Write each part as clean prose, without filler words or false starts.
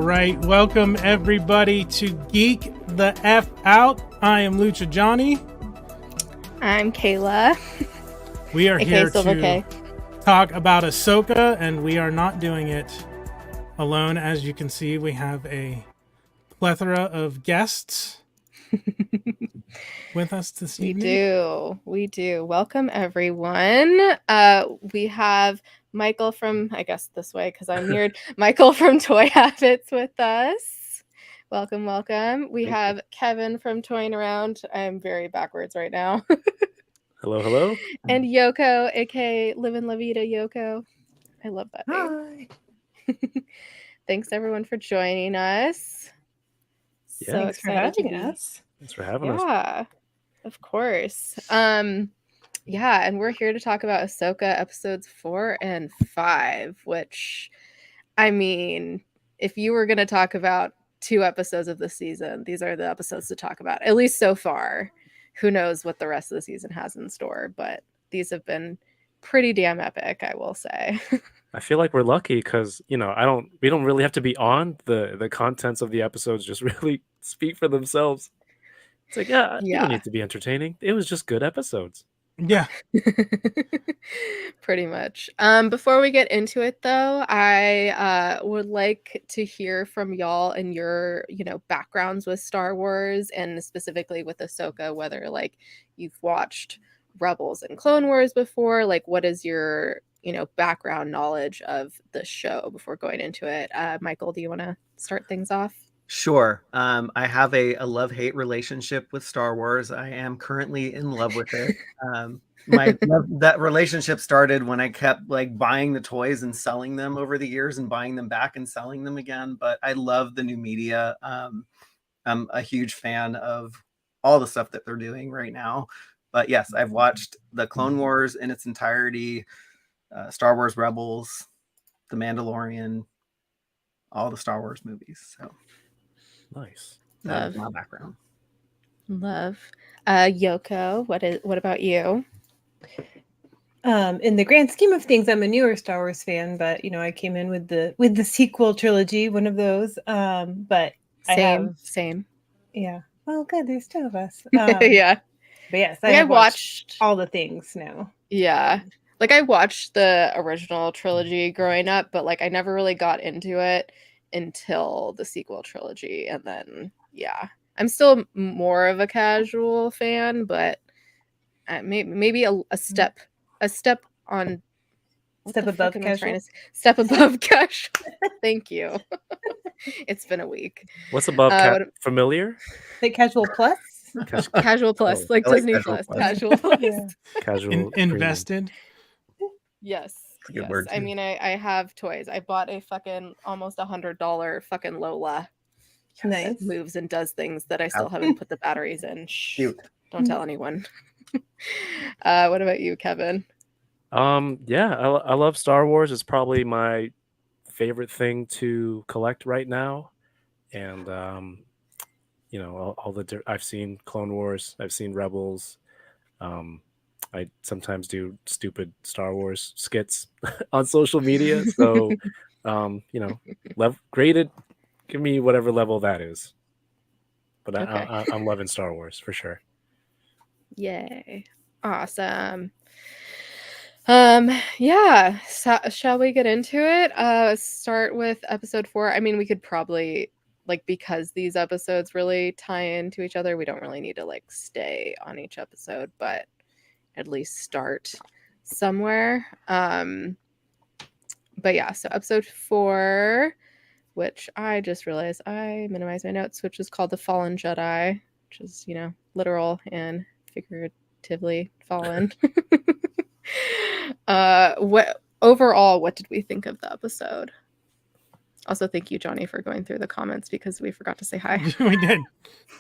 right, welcome everybody to Geek the F Out. I am Lucha Johnny. I'm Kayla. We are here to talk about Ahsoka, and we are not doing it alone. As you can see, we have a plethora of guests with us this evening. We do. Welcome, everyone. We have Michael from, I guess this way because I'm weird, Michael from Toy Habits with us. Welcome, welcome. We have Kevin from Toying Around. I'm very backwards right now. Hello, hello. And Yoko, aka LivinLaVidaYoko. I love that name. Hi. Thanks, everyone, for joining us. Yeah. So Thanks for having us. Thanks for having us. Yeah, of course. Yeah, and we're here to talk about Ahsoka episodes 4 and 5, which, I mean, if you were going to talk about 2 episodes of the season, these are the episodes to talk about, at least so far. Who knows what the rest of the season has in store, but these have been pretty damn epic, I will say. I feel like we're lucky because, we don't really have to be on. The contents of the episodes just really speak for themselves. It's like, you don't need to be entertaining. It was just good episodes. Yeah. Pretty much. Before we get into it, though, I would like to hear from y'all and your, backgrounds with Star Wars, and specifically with Ahsoka, whether like you've watched Rebels and Clone Wars before, like what is your, background knowledge of the show before going into it. Michael, do you want to start things off? Sure. I have a love-hate relationship with Star Wars. I am currently in love with it. That relationship started when I kept buying the toys and selling them over the years and buying them back and selling them again. But I love the new media. I'm a huge fan of all the stuff that they're doing right now. But yes, I've watched the Clone Wars in its entirety, Star Wars Rebels, The Mandalorian, all the Star Wars movies. So nice. That's my background. Love. Yoko, what about you? In the grand scheme of things, I'm a newer Star Wars fan, but I came in with the sequel trilogy, one of those. But Same. Yeah. Well, good. There's 2 of us. Yeah. But yes, I watched all the things now. Yeah. I watched the original trilogy growing up, but I never really got into it until the sequel trilogy, and then I'm still more of a casual fan, but maybe a step on step above casual. Step above casual. Thank you. It's been a week. What's above familiar? Like casual plus? Casual plus, like Disney plus. Casual plus. Yeah. Casual invested. Yes. Good word, I mean, I have toys. I bought a fucking almost $100 fucking Lola. Nice. That moves and does things that I still haven't put the batteries in. Shh, don't tell anyone. What about you, Kevin? I love Star Wars. It's probably my favorite thing to collect right now. And I've seen Clone Wars, I've seen Rebels. I sometimes do stupid Star Wars skits on social media. So, graded, give me whatever level that is. But okay. I'm loving Star Wars for sure. Yay. Awesome. Yeah. So, shall we get into it? Start with episode 4. I mean, we could probably, because these episodes really tie into each other, we don't really need to stay on each episode, but at least start somewhere. But yeah, so episode 4, which I just realized I minimized my notes, which is called The Fallen Jedi, which is, literal and figuratively fallen. What did we think of the episode? Also, thank you, Johnny, for going through the comments because we forgot to say hi. We did.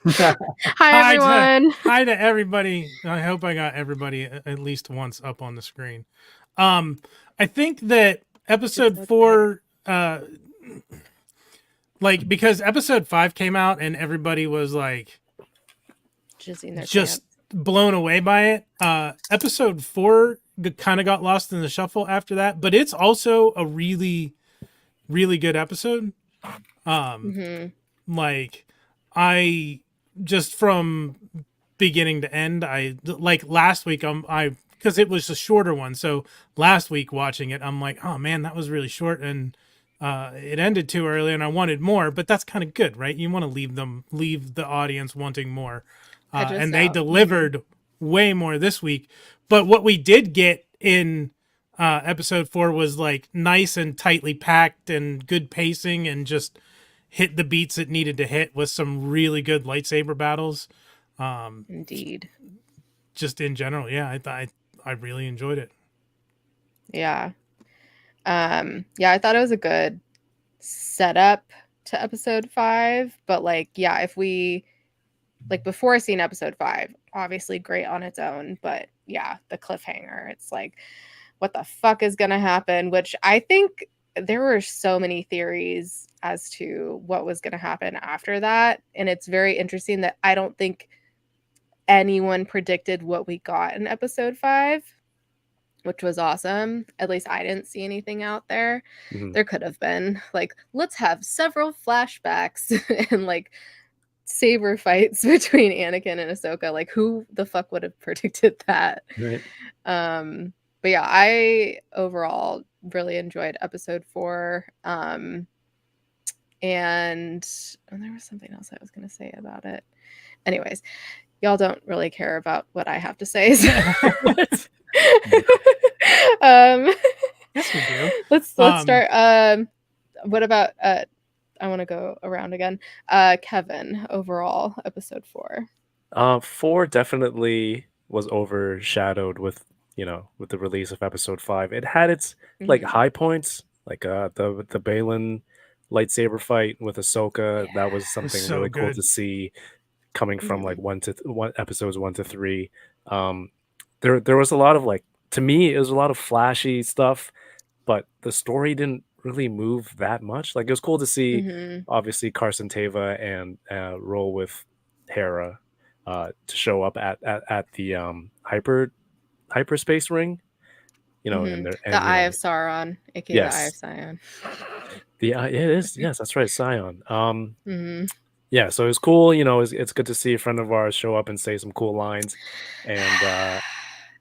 Hi, everyone. Hi to everybody. I hope I got everybody at least once up on the screen. I think that episode 4, because episode 5 came out and everybody was just blown away by it. Episode 4 kind of got lost in the shuffle after that, but it's also a really, really good episode. Like, I just from beginning to end, I like last week. I because it was a shorter one, so last week watching it, I'm like, oh man, that was really short, and it ended too early, and I wanted more. But that's kind of good, right? You want to leave the audience wanting more, and they delivered way more this week. But what we did get in episode 4 was like nice and tightly packed and good pacing and just hit the beats it needed to hit with some really good lightsaber battles. Indeed. Just in general, yeah, I really enjoyed it. Yeah. I thought it was a good setup to episode 5, but like, yeah, if we like before seeing episode 5, obviously great on its own, but yeah, the cliffhanger, it's like, what the fuck is gonna happen? Which I think there were so many theories as to what was gonna happen after that, and it's very interesting that I don't think anyone predicted what we got in episode 5, which was awesome. At least I didn't see anything out there. There could have been like, let's have several flashbacks and like saber fights between Anakin and Ahsoka. Like, who the fuck would have predicted that? Right. But yeah, I overall really enjoyed episode 4. And there was something else I was going to say about it. Anyways, y'all don't really care about what I have to say. So. Yes, we do. Let's start. What about I want to go around again. Kevin, overall, episode 4. 4 definitely was overshadowed with the release of episode 5. It had its like high points, like the Balin lightsaber fight with Ahsoka. That was something so really cool good to see, coming from like episodes 1 to 3. There was a lot of like, to me, it was a lot of flashy stuff, but the story didn't really move that much. Like, it was cool to see, obviously, Carson Teva and roll with Hera to show up at the hyperspace ring, and the Eye of Sauron, aka the Eye of Sion. It is, yes, that's right, Sion. Yeah, so it's cool. It's good to see a friend of ours show up and say some cool lines, and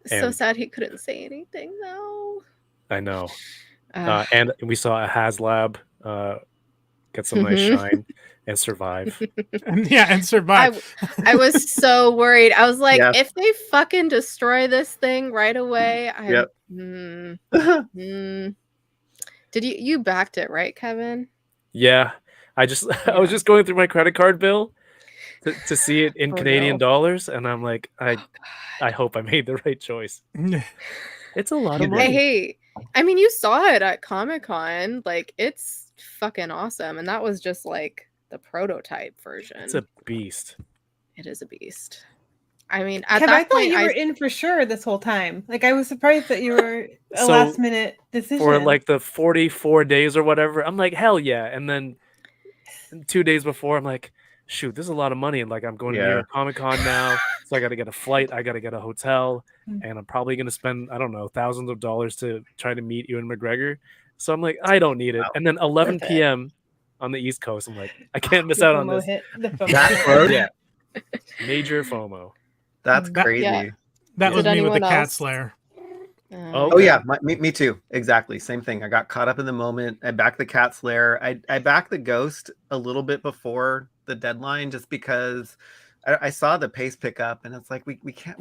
so sad he couldn't say anything though. I know. And we saw a HasLab get some nice shine and survive. and survive. I was so worried. I was like, if they fucking destroy this thing right away, Did you backed it, right, Kevin? Yeah. I was just going through my credit card bill to see it in Canadian dollars, and I'm like, I hope I made the right choice. It's a lot of money. Hey, I mean, you saw it at Comic-Con. Like, it's fucking awesome. And that was just like the prototype version. It's a beast. It is a beast. I mean, at Kev, that I thought point, you were in for sure this whole time. Like, I was surprised that you were a last minute decision. For like the 44 days or whatever, I'm like, hell yeah. And then 2 days before, I'm like, shoot, this is a lot of money. And like, I'm going to New York Comic-Con now. So I got to get a flight. I got to get a hotel. And I'm probably going to spend, I don't know, thousands of dollars to try to meet Ewan McGregor. So I'm like, I don't need it. And then 11 p.m. on the East Coast, I'm like, I can't miss out on this. Yeah. Major FOMO. That's crazy. Yeah. That was me with the Cat Slayer. Oh yeah, me too. Exactly, same thing. I got caught up in the moment. I backed the Cat Slayer. I backed the Ghost a little bit before the deadline, just because I saw the pace pick up, and it's like we can't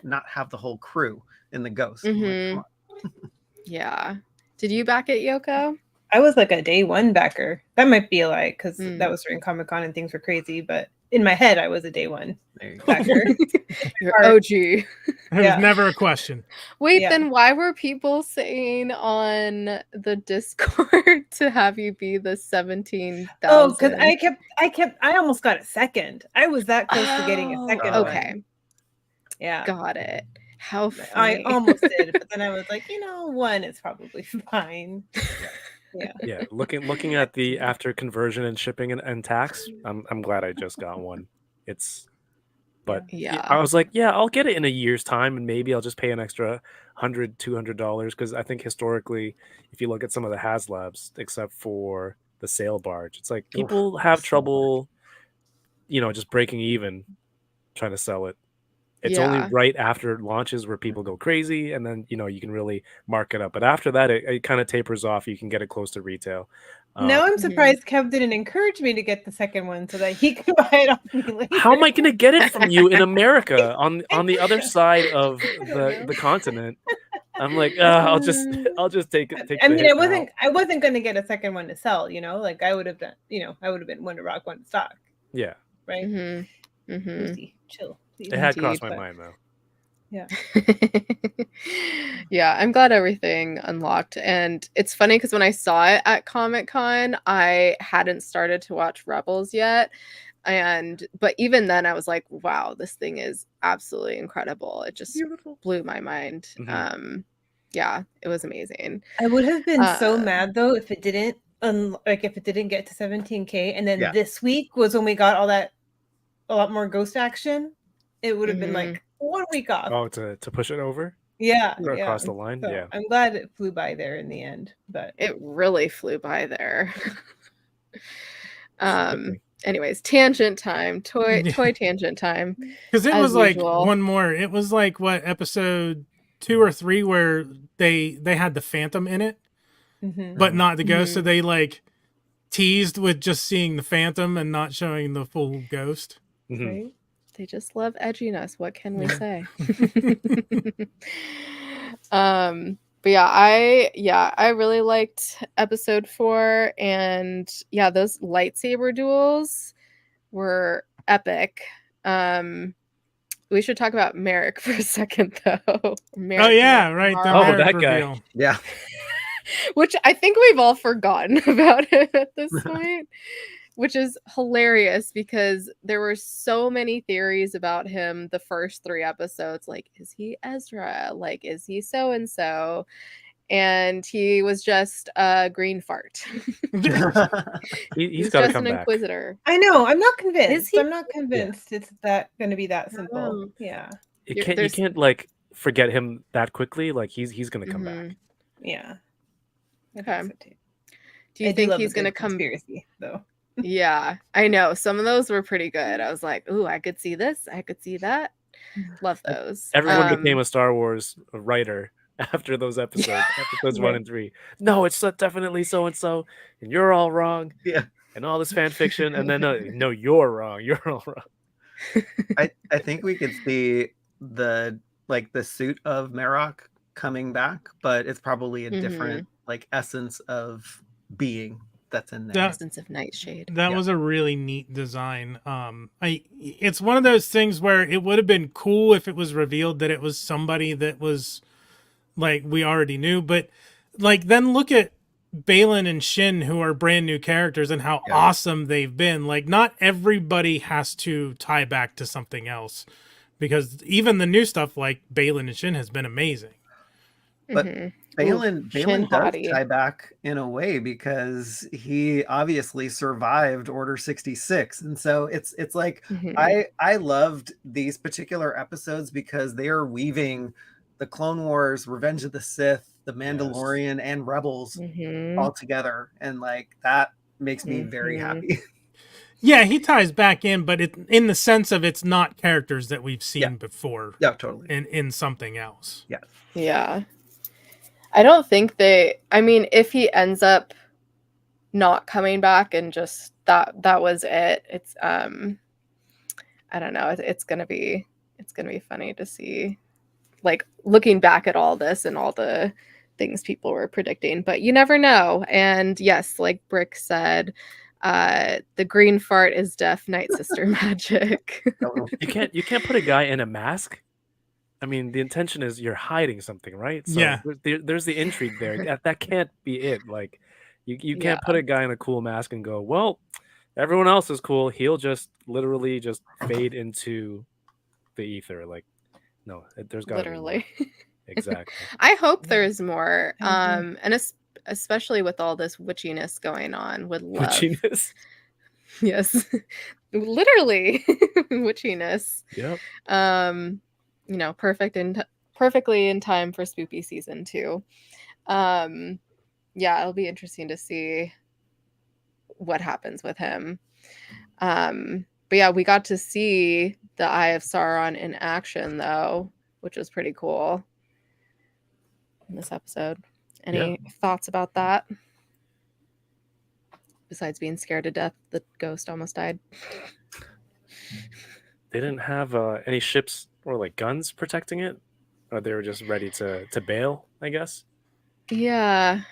not have the whole crew in the Ghost. Like, yeah. Did you back it, Yoko? I was like a day one backer. That might be a lie, because that was during Comic-Con and things were crazy, but in my head I was a day one backer. You're OG. It was never a question. Wait, then why were people saying on the Discord to have you be the 17,000? Oh, because I almost got a second. I was that close to getting a second. Okay. One. Yeah. Got it. How funny. I almost did, but then I was like, one is probably fine. Yeah. Looking at the after conversion and shipping and tax, I'm glad I just got one. But I was like, I'll get it in a year's time, and maybe I'll just pay an extra $100-$200, because I think historically, if you look at some of the HasLabs, except for the sail barge. It's like people have trouble, just breaking even trying to sell it. It's only right after it launches where people go crazy, and then you can really mark it up. But after that, it kind of tapers off. You can get it close to retail. Now I'm surprised Kev didn't encourage me to get the second one so that he could buy it off me later. How am I going to get it from you in America on the other side of the continent? I'm like, I'll just take it. I mean, I wasn't going to get a second one to sell. Like I would have done. I would have been one to rock, one to stock. Yeah. Right. Mm-hmm. Chill. It had crossed my mind though. Yeah. Yeah, I'm glad everything unlocked. And it's funny because when I saw it at Comic-Con, I hadn't started to watch Rebels yet. But even then I was like, wow, this thing is absolutely incredible. It just blew my mind. Yeah, it was amazing. I would have been so mad though if it didn't if it didn't get to 17K, and then this week was when we got a lot more ghost action. It would have been like 1 week off. Oh, to push it over? Yeah. Across the line? So yeah. I'm glad it flew by there in the end, but it really flew by there. Anyways, tangent time. Toy tangent time. Because it was like usual. one more. It was like what, episode 2 or 3 where they had the Phantom in it, but not the ghost. So they like teased with just seeing the Phantom and not showing the full ghost. Right? They just love edginess. What can we say? But I really liked episode 4, and those lightsaber duels were epic. We should talk about Merrick for a second though. Merrick, oh yeah, right. That reveal. guy. Yeah. Which I think we've all forgotten about it at this point. Which is hilarious because there were so many theories about him the first 3 episodes. Like, is he Ezra? Like, is he so-and-so? And he was just a green fart. He's got to come an back. Inquisitor. I know. I'm not convinced. Is he? I'm not convinced it's going to be that simple. Yeah. You can't like forget him that quickly. Like he's going to come back. Yeah. Okay. Do you think he's going to come? Conspiracy though. Yeah, I know. Some of those were pretty good. I was like, ooh, I could see this. I could see that. Love those. Everyone became a Star Wars writer after those episodes, episodes 1 and 3. No, it's definitely so-and-so, and you're all wrong. Yeah. And all this fan fiction, and then, no, you're wrong. You're all wrong. I think we could see the suit of Marok coming back, but it's probably a different essence of being that's in there. Essence of Nightshade. That was a really neat design. It's one of those things where it would have been cool if it was revealed that it was somebody that was like we already knew, but like then look at Balin and Shin, who are brand new characters, and how awesome they've been. Like, not everybody has to tie back to something else, because even the new stuff like Balin and Shin has been amazing. But Balin does tie back in a way because he obviously survived Order 66, and so it's like I loved these particular episodes because they are weaving the Clone Wars, Revenge of the Sith, the Mandalorian, and Rebels all together, and like that makes me very happy. Yeah, he ties back in, but in the sense of it's not characters that we've seen before. Yeah, totally. In something else. Yeah. Yeah. I don't think I mean, if he ends up not coming back and just that was it, it's I don't know, it's gonna be funny to see, like, looking back at all this and all the things people were predicting, but you never know. And yes, like Brick said, the green fart is Death Night Sister magic. You can't put a guy in a mask. I mean, the intention is you're hiding something, right? So there's the intrigue there. That can't be it. Like, you can't put a guy in a cool mask and go, well, everyone else is cool. He'll just literally just fade into the ether. Like, no, there's got to be more. Exactly. I hope there's more. And especially with all this witchiness going on, would love. Witchiness? Yes. Literally witchiness. Yep. You know, perfectly in time for spooky season 2. Yeah, it'll be interesting to see what happens with him. But yeah, we got to see the Eye of Sauron in action, though, which was pretty cool in this episode. Any thoughts about that? Besides being scared to death, the ghost almost died. They didn't have any ships or like guns protecting it, or they were just ready to bail, I guess. Yeah.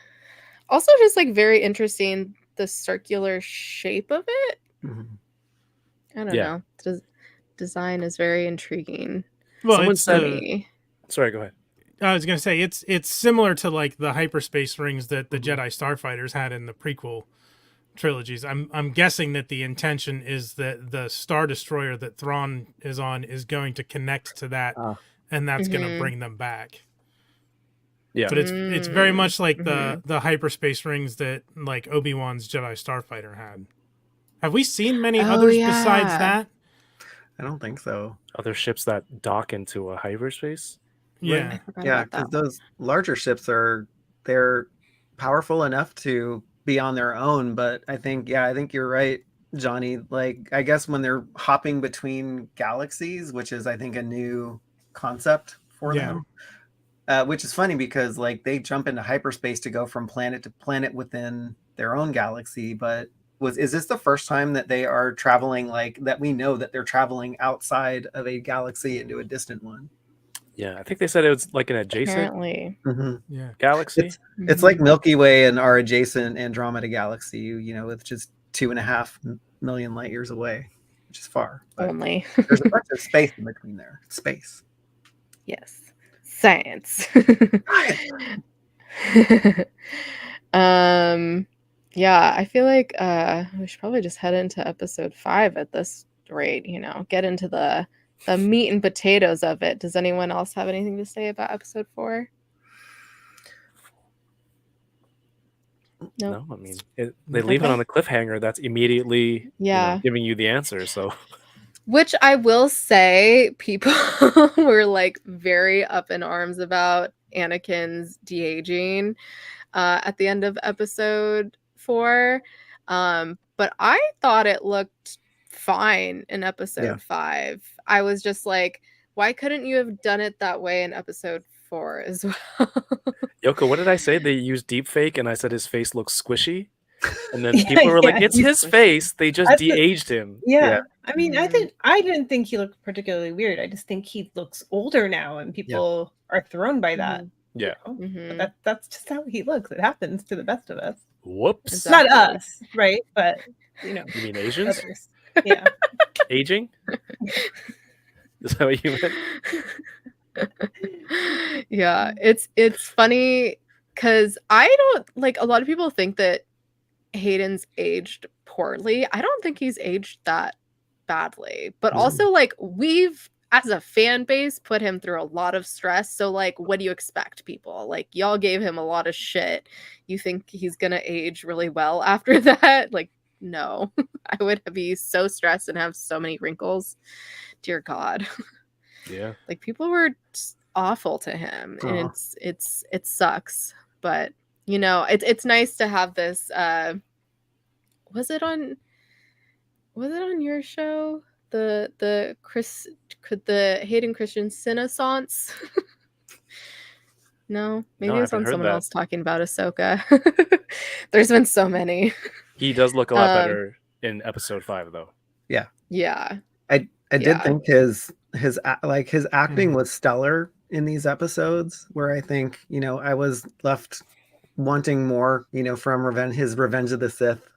Also, just like very interesting, the circular shape of it. Mm-hmm. I don't know. Design is very intriguing. Well, Someone it's said. Sorry, go ahead. I was gonna say it's similar to like the hyperspace rings that the Jedi Starfighters had in the prequel trilogies. I'm guessing that the intention is that the Star Destroyer that Thrawn is on is going to connect to that, and that's going to bring them back. Yeah, but it's very much like the hyperspace rings that like Obi-Wan's Jedi Starfighter had. Have we seen many others besides that? I don't think so. Other ships that dock into a hyperspace? Yeah. Yeah, because those larger ships they're powerful enough to be on their own, but I think you're right, Johnny. Like, I guess when they're hopping between galaxies, which is I think a new concept for them. Which is funny because like they jump into hyperspace to go from planet to planet within their own galaxy, but is this the first time that they are traveling, like that we know that they're traveling outside of a galaxy into a distant one? Yeah, I think they said it was like an adjacent galaxy. It's like Milky Way and our adjacent Andromeda galaxy, you know, with just 2.5 million light years away, which is far. Only. There's a bunch of space in between there. Space. Yes. Science. Yeah, I feel like we should probably just head into episode 5 at this rate, you know, get into the meat and potatoes of it. Does anyone else have anything to say about episode 4? Nope. No, I mean, they leave it on a cliffhanger that's immediately giving you the answer, so. Which I will say, people were like very up in arms about Anakin's de-aging at the end of episode 4. But I thought it looked fine in episode 5. I was just like, why couldn't you have done it that way in episode 4 as well? Yoko, what did I say? They used deepfake and I said his face looks squishy. And then people were like, it's his face. They just de-aged him. Yeah. I mean, I didn't think he looked particularly weird. I just think he looks older now and people are thrown by that. Yeah. But that's just how he looks. It happens to the best of us. Whoops. Exactly. Not us, right? But, you know. You mean Asians? Others. Yeah. Aging? Is that what you meant? Yeah. It's funny because I don't, like, a lot of people think that Hayden's aged poorly. I don't think he's aged that badly. But also, like, we've, as a fan base, put him through a lot of stress. So, like, what do you expect, people? Like, y'all gave him a lot of shit. You think he's gonna age really well after that? Like, no. I would be so stressed and have so many wrinkles. Dear God. Yeah. Like, people were awful to him. And it sucks. But you know, it's nice to have this. Was it on your show? The Hayden Christensen Renaissance? No, maybe it was on someone else talking about Ahsoka. There's been so many. He does look a lot better in episode 5, though. Yeah. Yeah. I did think his acting was stellar in these episodes, where I think, you know, I was left wanting more, you know, from his Revenge of the Sith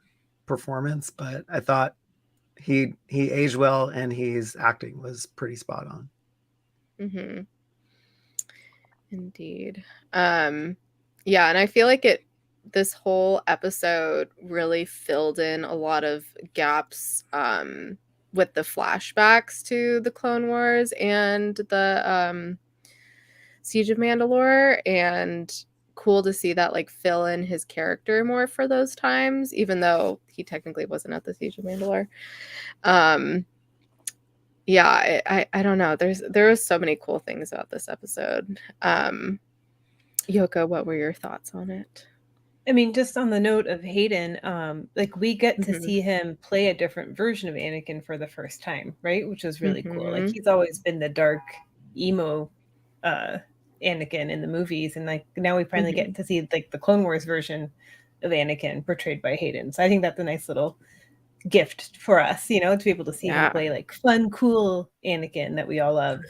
performance, but I thought he aged well and his acting was pretty spot on. Indeed. Yeah, and I feel like this whole episode really filled in a lot of gaps with the flashbacks to the Clone Wars and the Siege of Mandalore, and cool to see that like fill in his character more for those times, even though he technically wasn't at the Siege of Mandalore. Yeah, I don't know. There are so many cool things about this episode. Yoko, what were your thoughts on it? I mean, just on the note of Hayden, like we get to Mhm. see him play a different version of Anakin for the first time, right? Which was really cool. Like Mhm. he's always been the dark emo Anakin in the movies, and like now we finally get to see like the Clone Wars version of Anakin portrayed by Hayden. So I think that's a nice little gift for us, you know, to be able to see him play like fun, cool Anakin that we all love.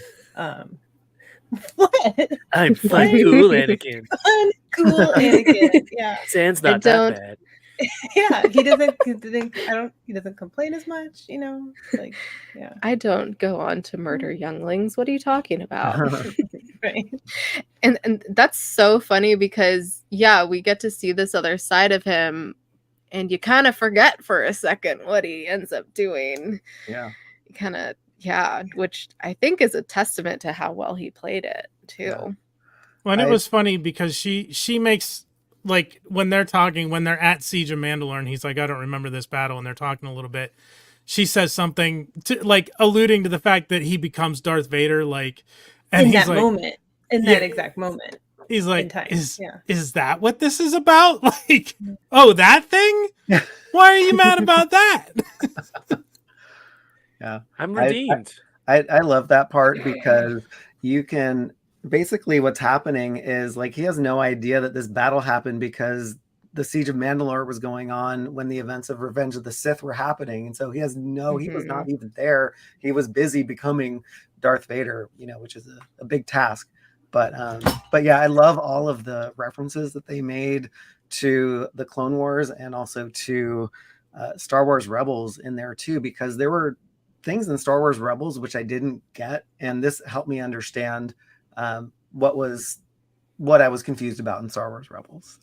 What? I'm fun, cool Anakin. Fun, cool Anakin. Yeah. Sans not that bad. Yeah, he doesn't complain as much, you know, like, yeah. I don't go on to murder younglings. What are you talking about? Right. And that's so funny because yeah, we get to see this other side of him and you kind of forget for a second what he ends up doing. Yeah. Kind of, yeah, which I think is a testament to how well he played it too. Yeah. Well, and it was funny because she makes, like, when they're at Siege of Mandalore, and he's like, I don't remember this battle, and they're talking a little bit, she says something to, like, alluding to the fact that he becomes Darth Vader, like, and in he's that like, moment, in that exact moment. He's like, time. is that what this is about? Like, oh, that thing? Why are you mad about that? Yeah, I'm redeemed. I love that part because you can basically what's happening is like he has no idea that this battle happened because the Siege of Mandalore was going on when the events of Revenge of the Sith were happening, and so he has he was not even there. He was busy becoming Darth Vader, you know, which is a big task. But yeah, I love all of the references that they made to the Clone Wars and also to Star Wars Rebels in there too, because there were things in Star Wars Rebels which I didn't get, and this helped me understand what I was confused about in Star Wars Rebels.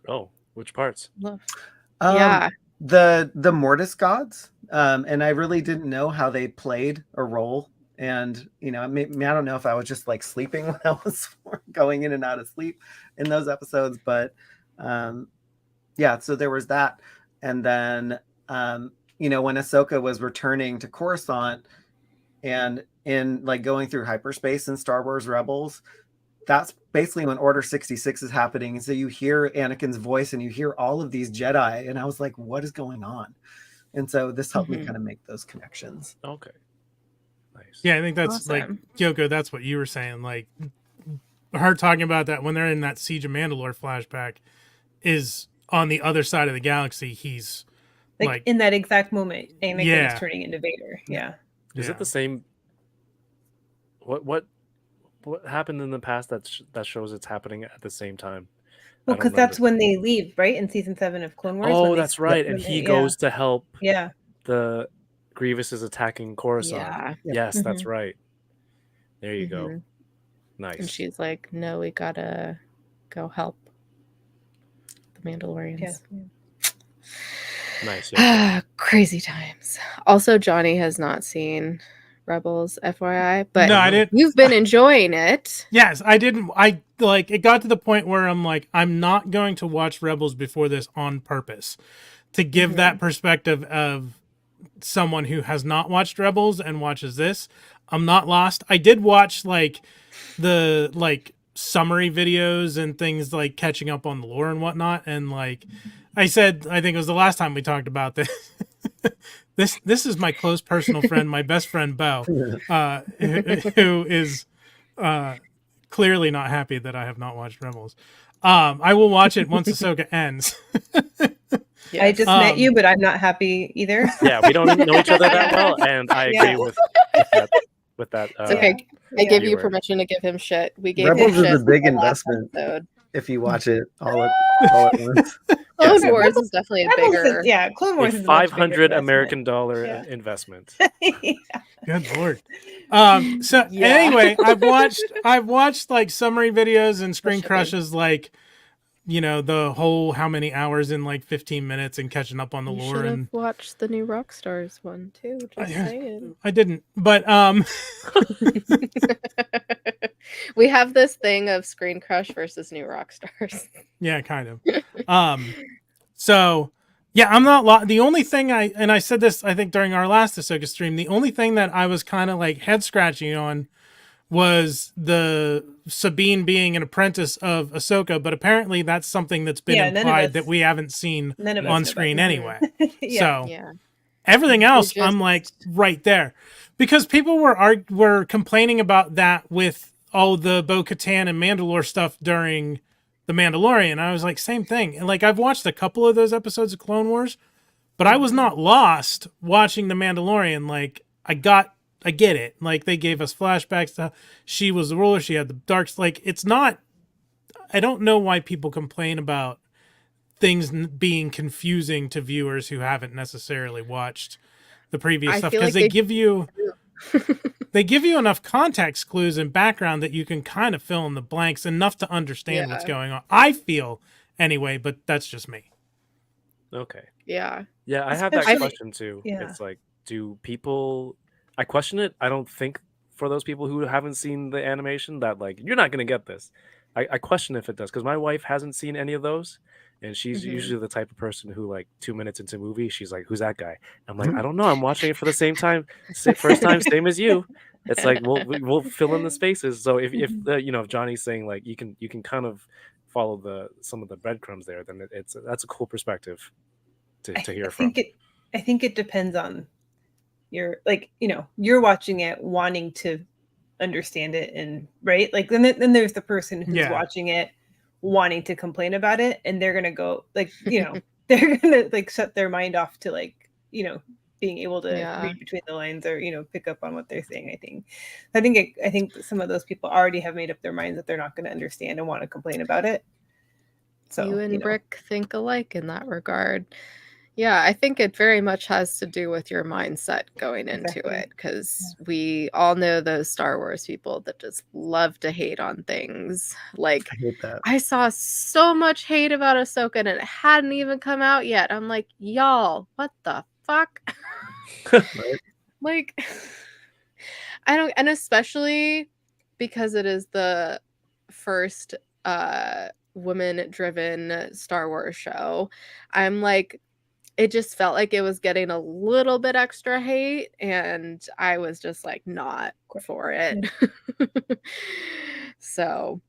Oh, which parts? Yeah, the Mortis gods, and I really didn't know how they played a role. And you know, I don't know if I was just like sleeping when I was going in and out of sleep in those episodes, but yeah, so there was that. And then you know, when Ahsoka was returning to Coruscant and in like going through hyperspace in Star Wars Rebels, that's basically when Order 66 is happening. And so you hear Anakin's voice and you hear all of these Jedi, and I was like, what is going on? And so this helped me kind of make those connections. Okay. Nice. Yeah, I think that's like, Yoko, that's what you were saying. Like, her talking about that when they're in that Siege of Mandalore flashback is on the other side of the galaxy. He's like in that exact moment, Anakin is turning into Vader. Yeah. Is it the same? What happened in the past that shows it's happening at the same time? Well, because that's when they leave, right? In season 7 of Clone Wars. Oh, that's right. And he goes to help. Yeah. The Grievous is attacking Coruscant. Yeah. Yes, that's right. There you go. Nice. And she's like, no, we gotta go help the Mandalorians. Nice. Crazy times. Also, Johnny has not seen Rebels, FYI, but no, I didn't. You've been enjoying it. Yes, I didn't. I like it got to the point where I'm like, I'm not going to watch Rebels before this on purpose to give that perspective of someone who has not watched Rebels and watches this. I'm not lost. I did watch like the summary videos and things like catching up on the lore and whatnot, and like I said, I think it was the last time we talked about this. This is my close personal friend, my best friend Bo, who is clearly not happy that I have not watched Rebels. I will watch it once Ahsoka ends. Yes. I just met you, but I'm not happy either. Yeah, we don't know each other that well, and I agree with that. It's okay. I gave you permission to give him shit. We gave Rebels him shit is a big investment if you watch it all at once. Clone Wars is definitely a bigger. Clone Wars is $500 American dollar investment. Good Lord. So anyway, I've watched like summary videos and screen crushes, like, you know, the whole how many hours in like 15 minutes and catching up on the lore. Should have and watched the new Rockstars one too. Just saying. I didn't, but we have this thing of Screen Crush versus New Rockstars. Yeah, kind of. So yeah, I'm not the only thing I said this I think during our last Ahsoka stream, the only thing that I was kind of like head scratching on was the Sabine being an apprentice of Ahsoka, but apparently that's something that's been Yeah, none of implied that us- we haven't seen None of us on know screen about anyway. Yeah. So Yeah. everything else, just- I'm like right there, because people were complaining about that with the Bo-Katan and Mandalore stuff during the Mandalorian. I was like, same thing. And like I've watched a couple of those episodes of Clone Wars, but I was not lost watching the Mandalorian. Like I get it. Like they gave us flashbacks to she was the ruler. She had the darks. Like it's not. I don't know why people complain about things being confusing to viewers who haven't necessarily watched the previous I stuff, feel because like they give you enough context clues and background that you can kind of fill in the blanks enough to understand what's going on. I feel anyway, but that's just me. Okay. Yeah. Yeah, I have that Especially- question too. yeah. It's like, do people? I question it. I don't think for those people who haven't seen the animation that like you're not gonna get this. I question if it does, because my wife hasn't seen any of those, and she's Mhm. usually the type of person who like 2 minutes into a movie, she's like, "Who's that guy?" I'm like, I don't know. I'm watching it for the same time, first time, same as you. It's like we'll fill in the spaces. So if you know, if Johnny's saying like you can kind of follow some of the breadcrumbs there, then that's a cool perspective to hear from. I think it depends on your, like, you know, you're watching it wanting to understand it, and right, like then there's the person who's Yeah. watching it wanting to complain about it, and they're gonna go like, you know, they're gonna like shut their mind off to like, you know, being able to Yeah. read between the lines, or, you know, pick up on what they're saying. I think some of those people already have made up their minds that they're not going to understand and want to complain about it. So you and you know. Brick think alike in that regard. Yeah, I think it very much has to do with your mindset going into Exactly. it, because we all know those Star Wars people that just love to hate on things. Like, I hate that. I saw so much hate about Ahsoka and it hadn't even come out yet. I'm like, y'all, what the fuck? Right? Like, I don't, and especially because it is the first woman driven Star Wars show, I'm like, it just felt like it was getting a little bit extra hate, and I was just like not for it. So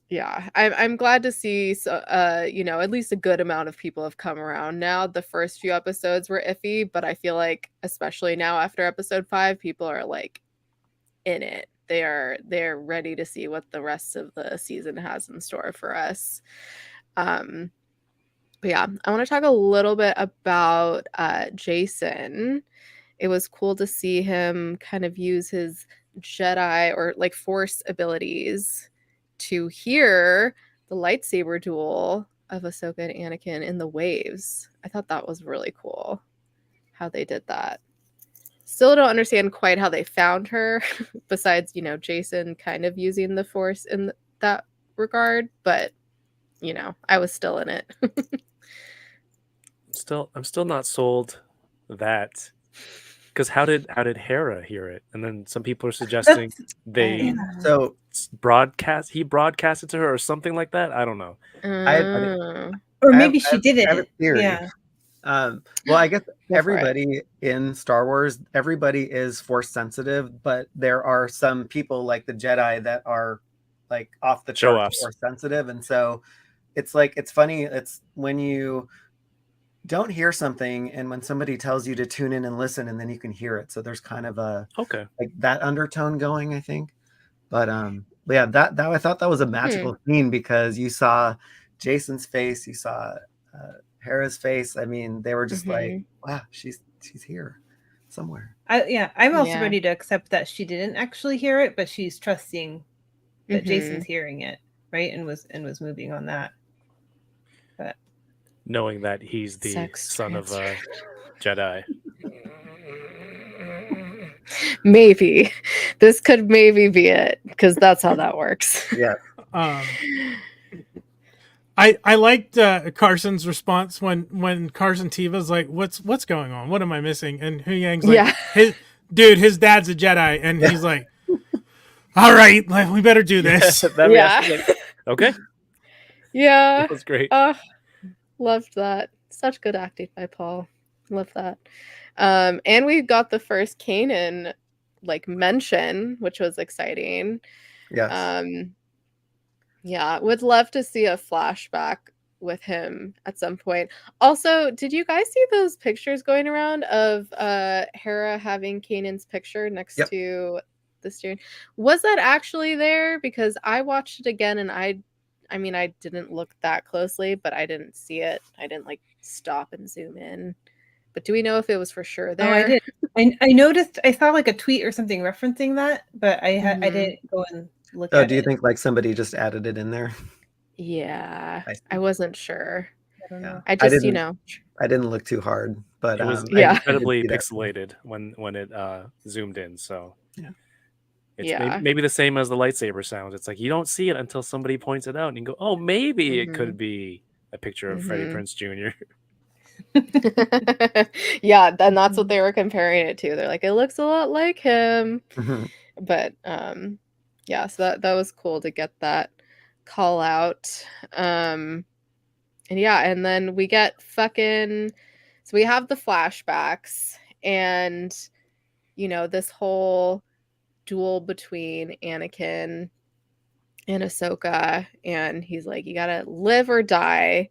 yeah, I'm glad to see you know, at least a good amount of people have come around now. The first few episodes were iffy, but I feel like especially now after episode 5, people are like in it. They're ready to see what the rest of the season has in store for us. But yeah, I want to talk a little bit about Jason. It was cool to see him kind of use his Jedi or like Force abilities to hear the lightsaber duel of Ahsoka and Anakin in the waves. I thought that was really cool how they did that. Still don't understand quite how they found her, besides, you know, Jason kind of using the Force in that regard, but you know, I was still in it. I'm still not sold that, because how did Hera hear it? And then some people are suggesting they So he broadcasted to her or something like that. I don't know. Or I maybe have- she didn't. I have a theory. Yeah. Well, I guess for it. everybody in Star Wars, everybody is force sensitive, but there are some people like the Jedi that are like off the Show charts offs. force sensitive, and so it's like it's funny. It's when you don't hear something, and when somebody tells you to tune in and listen, and then you can hear it. So there's kind of a Okay. like that undertone going, I think. But yeah, that I thought that was a magical scene, because you saw Jason's face, you saw Hera's face. I mean, they were just like, wow, she's here somewhere. I'm also Yeah. ready to accept that she didn't actually hear it, but she's trusting that Jason's hearing it, right? And was moving on that. But Knowing that he's the Sex son of a Jedi. Maybe this could maybe be it, because that's how that works. Yeah. I liked Carson's response when Carson Tiva's like, "What's going on? What am I missing?" And Hu Yang's like, his dad's a Jedi," and he's like, "All right, like, we better do this." yeah. Okay. Yeah. That was great. Loved that. Such good acting by Paul. Love that. And we got the first Kanan like mention, which was exciting. Yes. Yeah, would love to see a flashback with him at some point. Also, did you guys see those pictures going around of Hera having Kanan's picture next Yep. to the steering? Was that actually there? Because I watched it again and I mean I didn't look that closely, but I didn't see it. I didn't like stop and zoom in. But do we know if it was for sure there? Oh, I did. I noticed. I saw like a tweet or something referencing that, but I Mhm. didn't go and look Oh, at do you it. think like somebody just added it in there? Yeah, I see. I wasn't sure. I don't know. I just, I didn't look too hard, but It was Yeah. I did incredibly see that. pixelated when it zoomed in. So Yeah. it's Yeah. maybe the same as the lightsaber sounds. It's like you don't see it until somebody points it out, and you go, "Oh, maybe it could be a picture of Freddie Mhm. Prinze Jr." Yeah, then that's what they were comparing it to. They're like, it looks a lot like him. Mhm. But yeah, so that was cool to get that call out. And yeah, and then we get so we have the flashbacks and this whole duel between Anakin and Ahsoka, and he's like, you gotta live or die.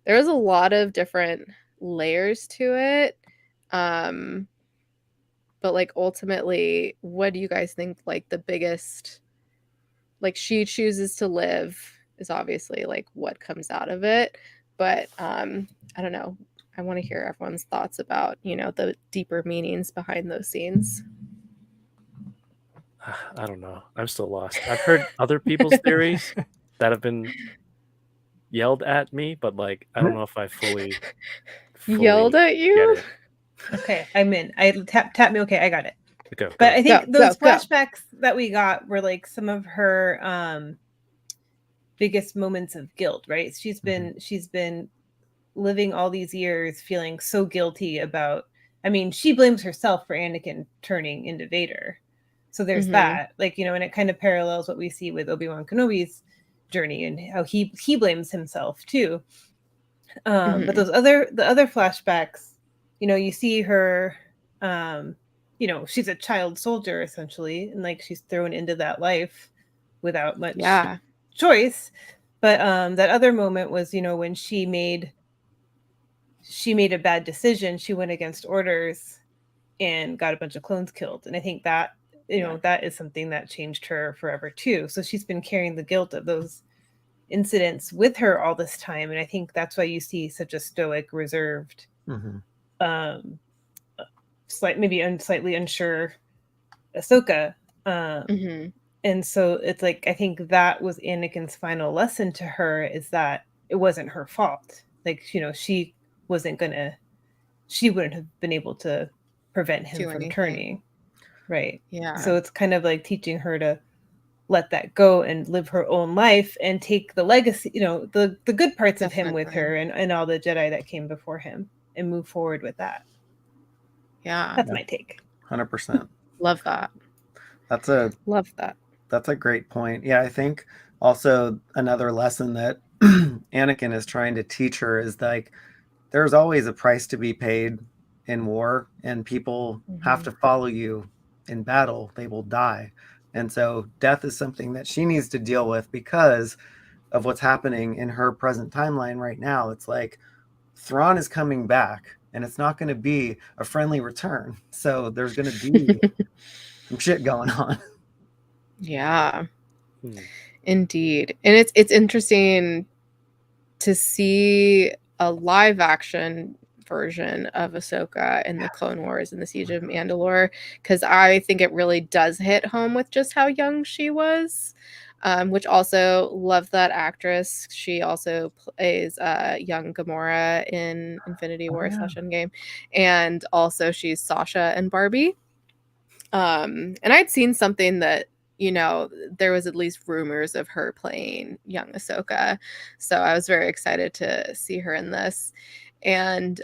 There was a lot of different layers to it. But like ultimately, what do you guys think like the biggest, like she chooses to live is obviously like what comes out of it. But I don't know. I want to hear everyone's thoughts about, the deeper meanings behind those scenes. I don't know. I'm still lost. I've heard other people's theories that have been yelled at me, but like I don't know if I fully Yelled at get you? it. Okay, I'm in. I tap me. Okay, I got it. Go. But I think Go, those go. flashbacks that we got were like some of her biggest moments of guilt, right? She's been living all these years feeling so guilty about, I mean, she blames herself for Anakin turning into Vader. So there's that, like, and it kind of parallels what we see with Obi-Wan Kenobi's journey and how he blames himself too. But the other flashbacks, you see her, she's a child soldier essentially, and like she's thrown into that life without much choice. But that other moment was, when she made a bad decision. She went against orders and got a bunch of clones killed. And I think that, that is something that changed her forever too. So she's been carrying the guilt of those incidents with her all this time. And I think that's why you see such a stoic, reserved, slightly unsure Ahsoka. And so it's like, I think that was Anakin's final lesson to her, is that it wasn't her fault. Like, she wouldn't have been able to prevent him from turning. Right. Yeah. So it's kind of like teaching her to let that go and live her own life and take the legacy, the good parts of him with her and all the Jedi that came before him and move forward with that. Yeah. That's my take. 100%. Love that. Love that. That's a great point. Yeah, I think also another lesson that Anakin is trying to teach her is like, there's always a price to be paid in war, and people have to follow you in battle. They will die. And so death is something that she needs to deal with because of what's happening in her present timeline right now. It's like Thrawn is coming back, and it's not going to be a friendly return. So there's going to be some shit going on. Yeah. Indeed. And it's interesting to see a live action version of Ahsoka in the Clone Wars and the Siege of Mandalore, because I think it really does hit home with just how young she was. Which also love that actress. She also plays young Gamora in Infinity War / Endgame, and also she's Sasha and Barbie. And I'd seen something that there was at least rumors of her playing young Ahsoka, so I was very excited to see her in this. And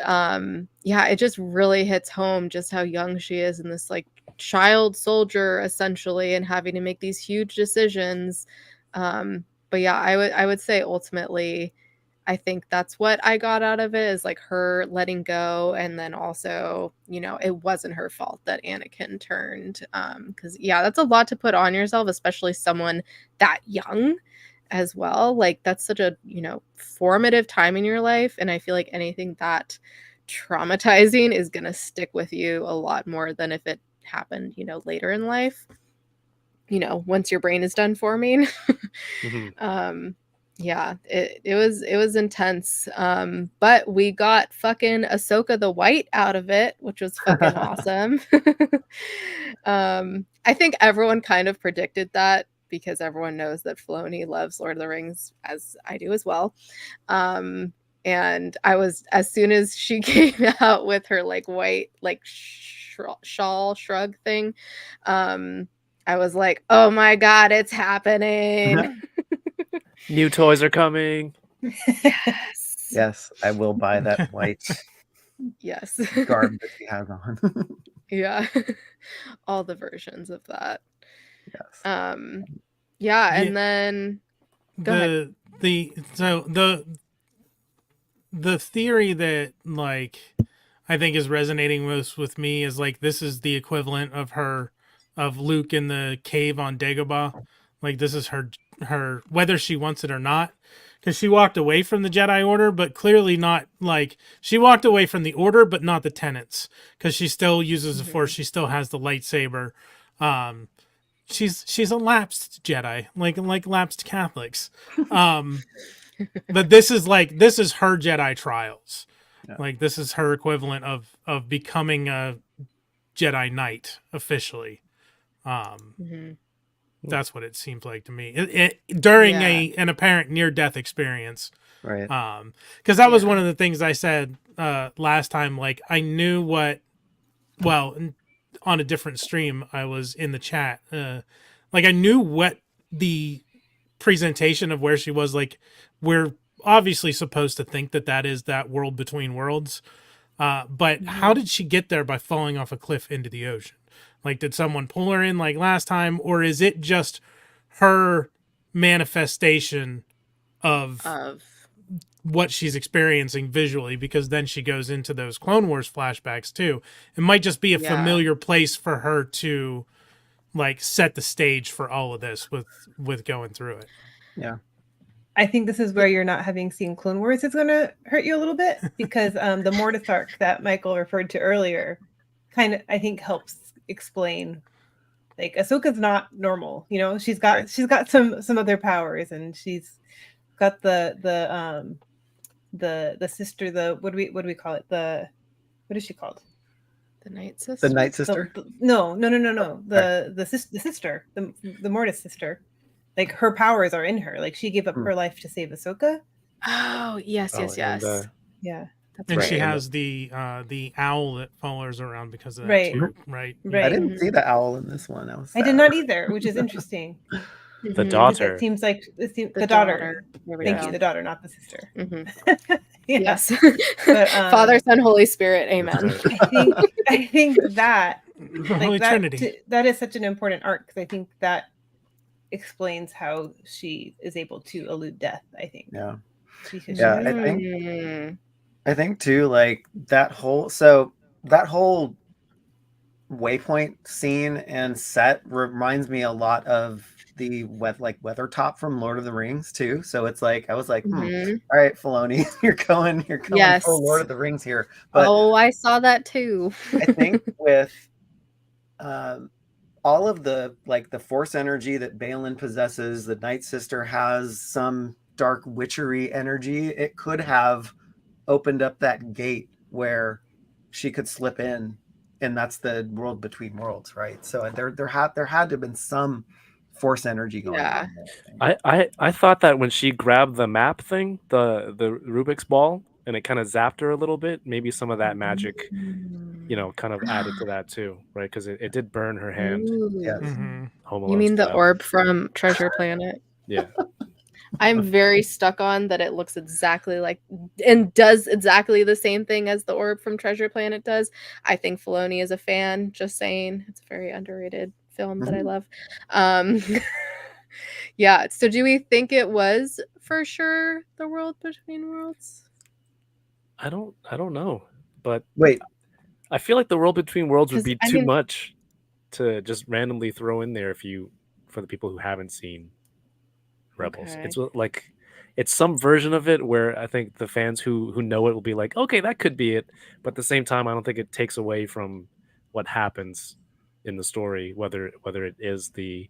yeah, it just really hits home just how young she is in this like child soldier essentially, and having to make these huge decisions. But yeah, I would say ultimately I think that's what I got out of it, is like her letting go, and then also, it wasn't her fault that Anakin turned. Because that's a lot to put on yourself, especially someone that young as well. Like, that's such a formative time in your life, and I feel like anything that traumatizing is gonna stick with you a lot more than if it happened later in life, once your brain is done forming. It was intense. But we got fucking Ahsoka the White out of it, which was fucking awesome. I think everyone kind of predicted that, because everyone knows that Filoni loves Lord of the Rings, as I do as well. And I was, as soon as she came out with her like white like shawl shrug thing, I was like, oh my god, it's happening. New toys are coming. Yes. Yes, I will buy that white Yes. garb that she has on. Yeah. All the versions of that. Yes. And then go ahead. The theory that like I think is resonating most with me is like this is the equivalent of Luke in the cave on Dagobah. Like this is her whether she wants it or not, because she walked away from the Jedi Order, but clearly not like she walked away from the Order, but not the tenets, because she still uses the Force. She still has the lightsaber. She's a lapsed Jedi, like lapsed Catholics. But this is her Jedi trials. Yeah. Like this is her equivalent of becoming a Jedi Knight officially. That's what it seems like to me. During an apparent near-death experience. Right. Because that was one of the things I said last time. Like I knew on a different stream, I was in the chat. Like I knew what the presentation of where she was. Like we're obviously supposed to think that is that world between worlds. But how did she get there by falling off a cliff into the ocean? Like, did someone pull her in like last time? Or is it just her manifestation of what she's experiencing visually? Because then she goes into those Clone Wars flashbacks too. It might just be a familiar place for her to like set the stage for all of this with going through it. Yeah. I think this is where you're not having seen Clone Wars is going to hurt you a little bit, because the Mortis arc that Michael referred to earlier kind of, I think, helps explain, like, Ahsoka's not normal. She's got some other powers, and she's got the sister, the what do we call it, what is she called? The Night Sister. The Night Sister. No. The sister, the Mortis sister. Like, her powers are in her. Like, she gave up her life to save Ahsoka. Oh, yes. Yeah. That's and right. she has the owl that follows around because of that Right. too, right? Right. I didn't see the owl in this one. I did not either, which is interesting. The daughter. It seems like the daughter. Thank you, the daughter, not the sister. Yes. But, Father, Son, Holy Spirit. Amen. I think that, The Holy Trinity. that is such an important arc, because I think that explains how she is able to elude death. I think. Yeah. Yeah. I think too, like that whole waypoint scene and set reminds me a lot of the Weathertop from Lord of the Rings too. So it's like I was like, all right, Filoni, you're going for Lord of the Rings here. But I saw that too. I think with all of the Force energy that Balin possesses, the Night Sister has some dark witchery energy. It could have opened up that gate where she could slip in, and that's the world between worlds, right? So there had to have been some Force energy going on there. I thought that when she grabbed the map thing, the Rubik's ball, and it kind of zapped her a little bit, maybe some of that magic kind of added to that too, right? Because it did burn her hand. Yes. You mean the orb from Treasure Planet? Yeah. I'm very stuck on that. It looks exactly like and does exactly the same thing as the orb from Treasure Planet does. I think Filoni is a fan. Just saying, it's a very underrated film that I love. Yeah. So do we think it was for sure the world between worlds? I don't know, but Wait, I feel like the world between worlds would 'Cause, be I too mean much to just randomly throw in there for the people who haven't seen Rebels. Okay. It's like it's some version of it where I think the fans who know it will be like, okay, that could be it. But at the same time, I don't think it takes away from what happens in the story, whether it is the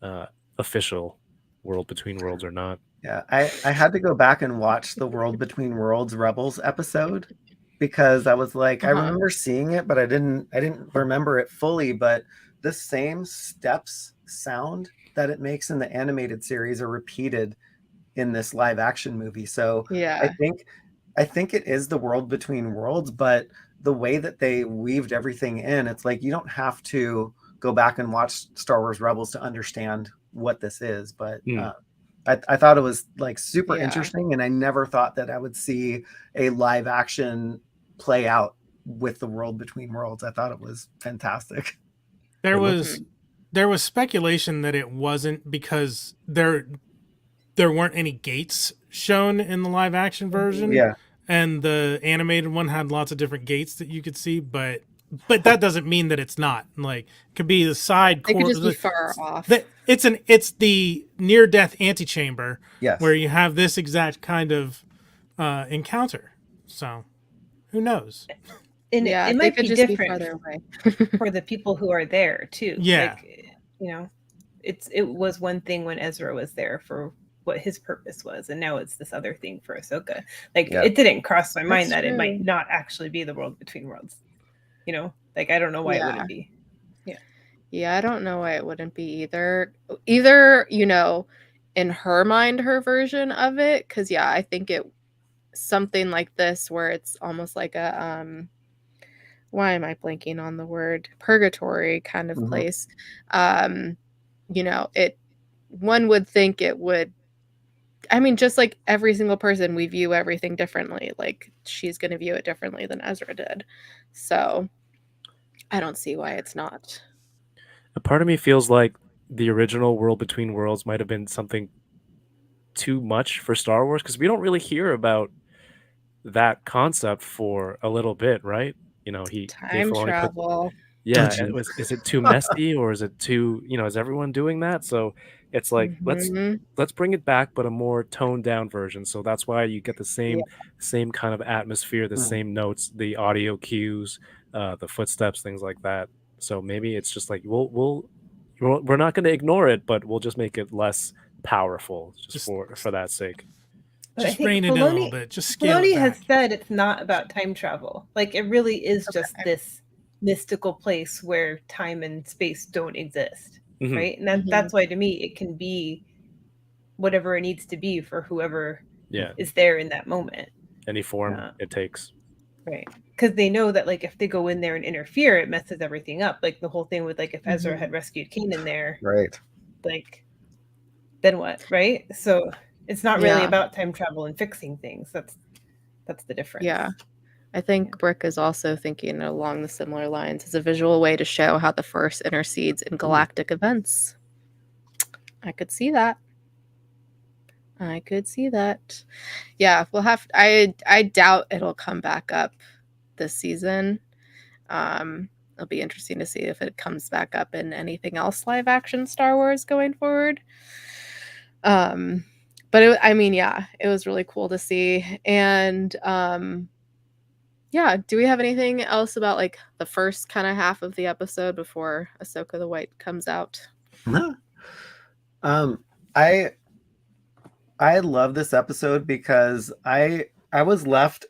uh, official world between worlds or not. yeah, I had to go back and watch the World Between Worlds Rebels episode because I was like, I Uh-huh. remember seeing it, but I didn't remember it fully. But the same steps sound that it makes in the animated series are repeated in this live action movie. So I Yeah. think I think it is the World Between Worlds, but the way that they weaved everything in, it's like you don't have to go back and watch Star Wars Rebels to understand what this is. But Mm. I thought it was like super Yeah. interesting, and I never thought that I would see a live action play out with the World Between Worlds. I thought it was fantastic. There It was speculation that it wasn't because there weren't any gates shown in the live action version, Yeah, and the animated one had lots of different gates that you could see, but that doesn't mean that it's not. Like, it could be the side They could core. just be far off. It's the near death antechamber yes. where you have this exact kind of encounter. So who knows? And Yeah, it they might could be just be different farther away. for the people who are there too. Yeah. Like, you know, it was one thing when Ezra was there for what his purpose was, and now it's this other thing for Ahsoka. Like, Yeah. it didn't cross my mind That's that it might true. not actually be the world between worlds. You know, like, I don't know why it Yeah. wouldn't be. Yeah, I don't know why it wouldn't be either. Either, in her mind, her version of it, because yeah, I think it something like this where it's almost like a why am I blanking on the word? Purgatory kind of Mhm. place. It one would think it would. I mean, just like every single person, we view everything differently. Like, she's going to view it differently than Ezra did. So I don't see why it's not. A part of me feels like the original World Between Worlds might have been something too much for Star Wars because we don't really hear about that concept for a little bit, right? They Time only put travel. yeah. Don't you? Is it too messy or is it too is everyone doing that? So it's like Mhm. let's bring it back, but a more toned down version. So that's why you get the Yeah. same kind of atmosphere, the Mhm. same notes, the audio cues, the footsteps, things like that. So maybe it's just like we're not going to ignore it, but we'll just make it less powerful just Just for that sake. But I just think rein it in a little bit. Just scale it Filoni has back. said it's not about time travel. Like, it really is just Okay. this mystical place where time and space don't exist, Mhm. right? And Mhm. that's why, to me, it can be whatever it needs to be for whoever Yeah, is there in that moment, any form it takes. right? Because they know that, like, if they go in there and interfere, it messes everything up. Like the whole thing with, like, if Ezra Mhm. had rescued Kanan there, Right. like, then what, right? So it's not really Yeah. about time travel and fixing things. That's the difference. Yeah. I think Rick is also thinking along the similar lines as a visual way to show how the Force intercedes in galactic events. I could see that. Yeah, we'll have. I doubt it'll come back up this season. It'll be interesting to see if it comes back up in anything else live action Star Wars going forward. But it was really cool to see. And yeah, do we have anything else about like the first kind of half of the episode before Ahsoka the White comes out? I love this episode because I was left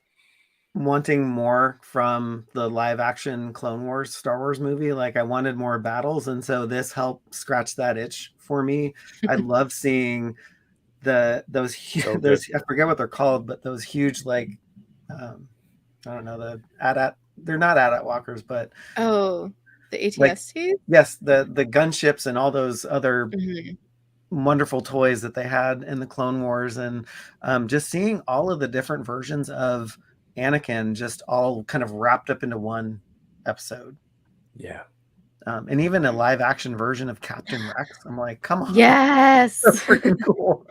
wanting more from the live action Clone Wars Star Wars movie. Like, I wanted more battles, and so this helped scratch that itch for me. I love seeing those So good. those, I forget what they're called, but those huge, like, I don't know, they're not AT-AT walkers, but Oh, the like, ATST? yes, the gunships and all those other Mhm. wonderful toys that they had in the Clone Wars, and just seeing all of the different versions of Anakin just all kind of wrapped up into one episode. Yeah. And even a live action version of Captain Rex. I'm like, come on. Yes. That's freaking cool.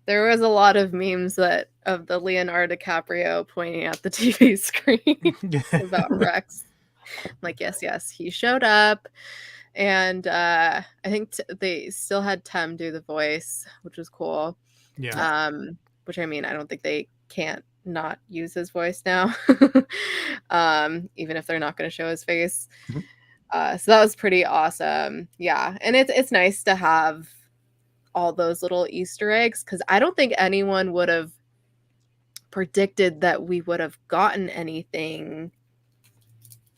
There was a lot of memes of the Leonardo DiCaprio pointing at the TV screen about Rex. Like, yes, he showed up. And I think they still had Tem do the voice, which was cool. Yeah. Which, I mean, I don't think they can't not use his voice now, even if they're not going to show his face. So that was pretty awesome. Yeah, and it's nice to have all those little Easter eggs, because I don't think anyone would have predicted that we would have gotten anything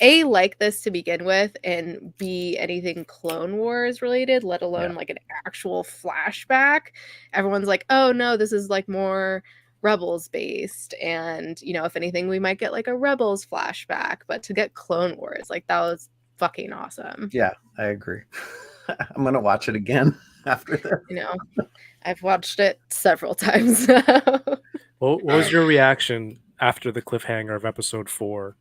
A, like this to begin with, and B, anything Clone Wars related, let alone like an actual flashback. Everyone's like, oh no, this is like more Rebels based, and you know, if anything, we might get like a Rebels flashback. But to get Clone Wars, like, that was fucking awesome. Yeah, I agree. I'm gonna watch it again after this. You know, I've watched it several times now. What was your reaction after the cliffhanger of episode 4?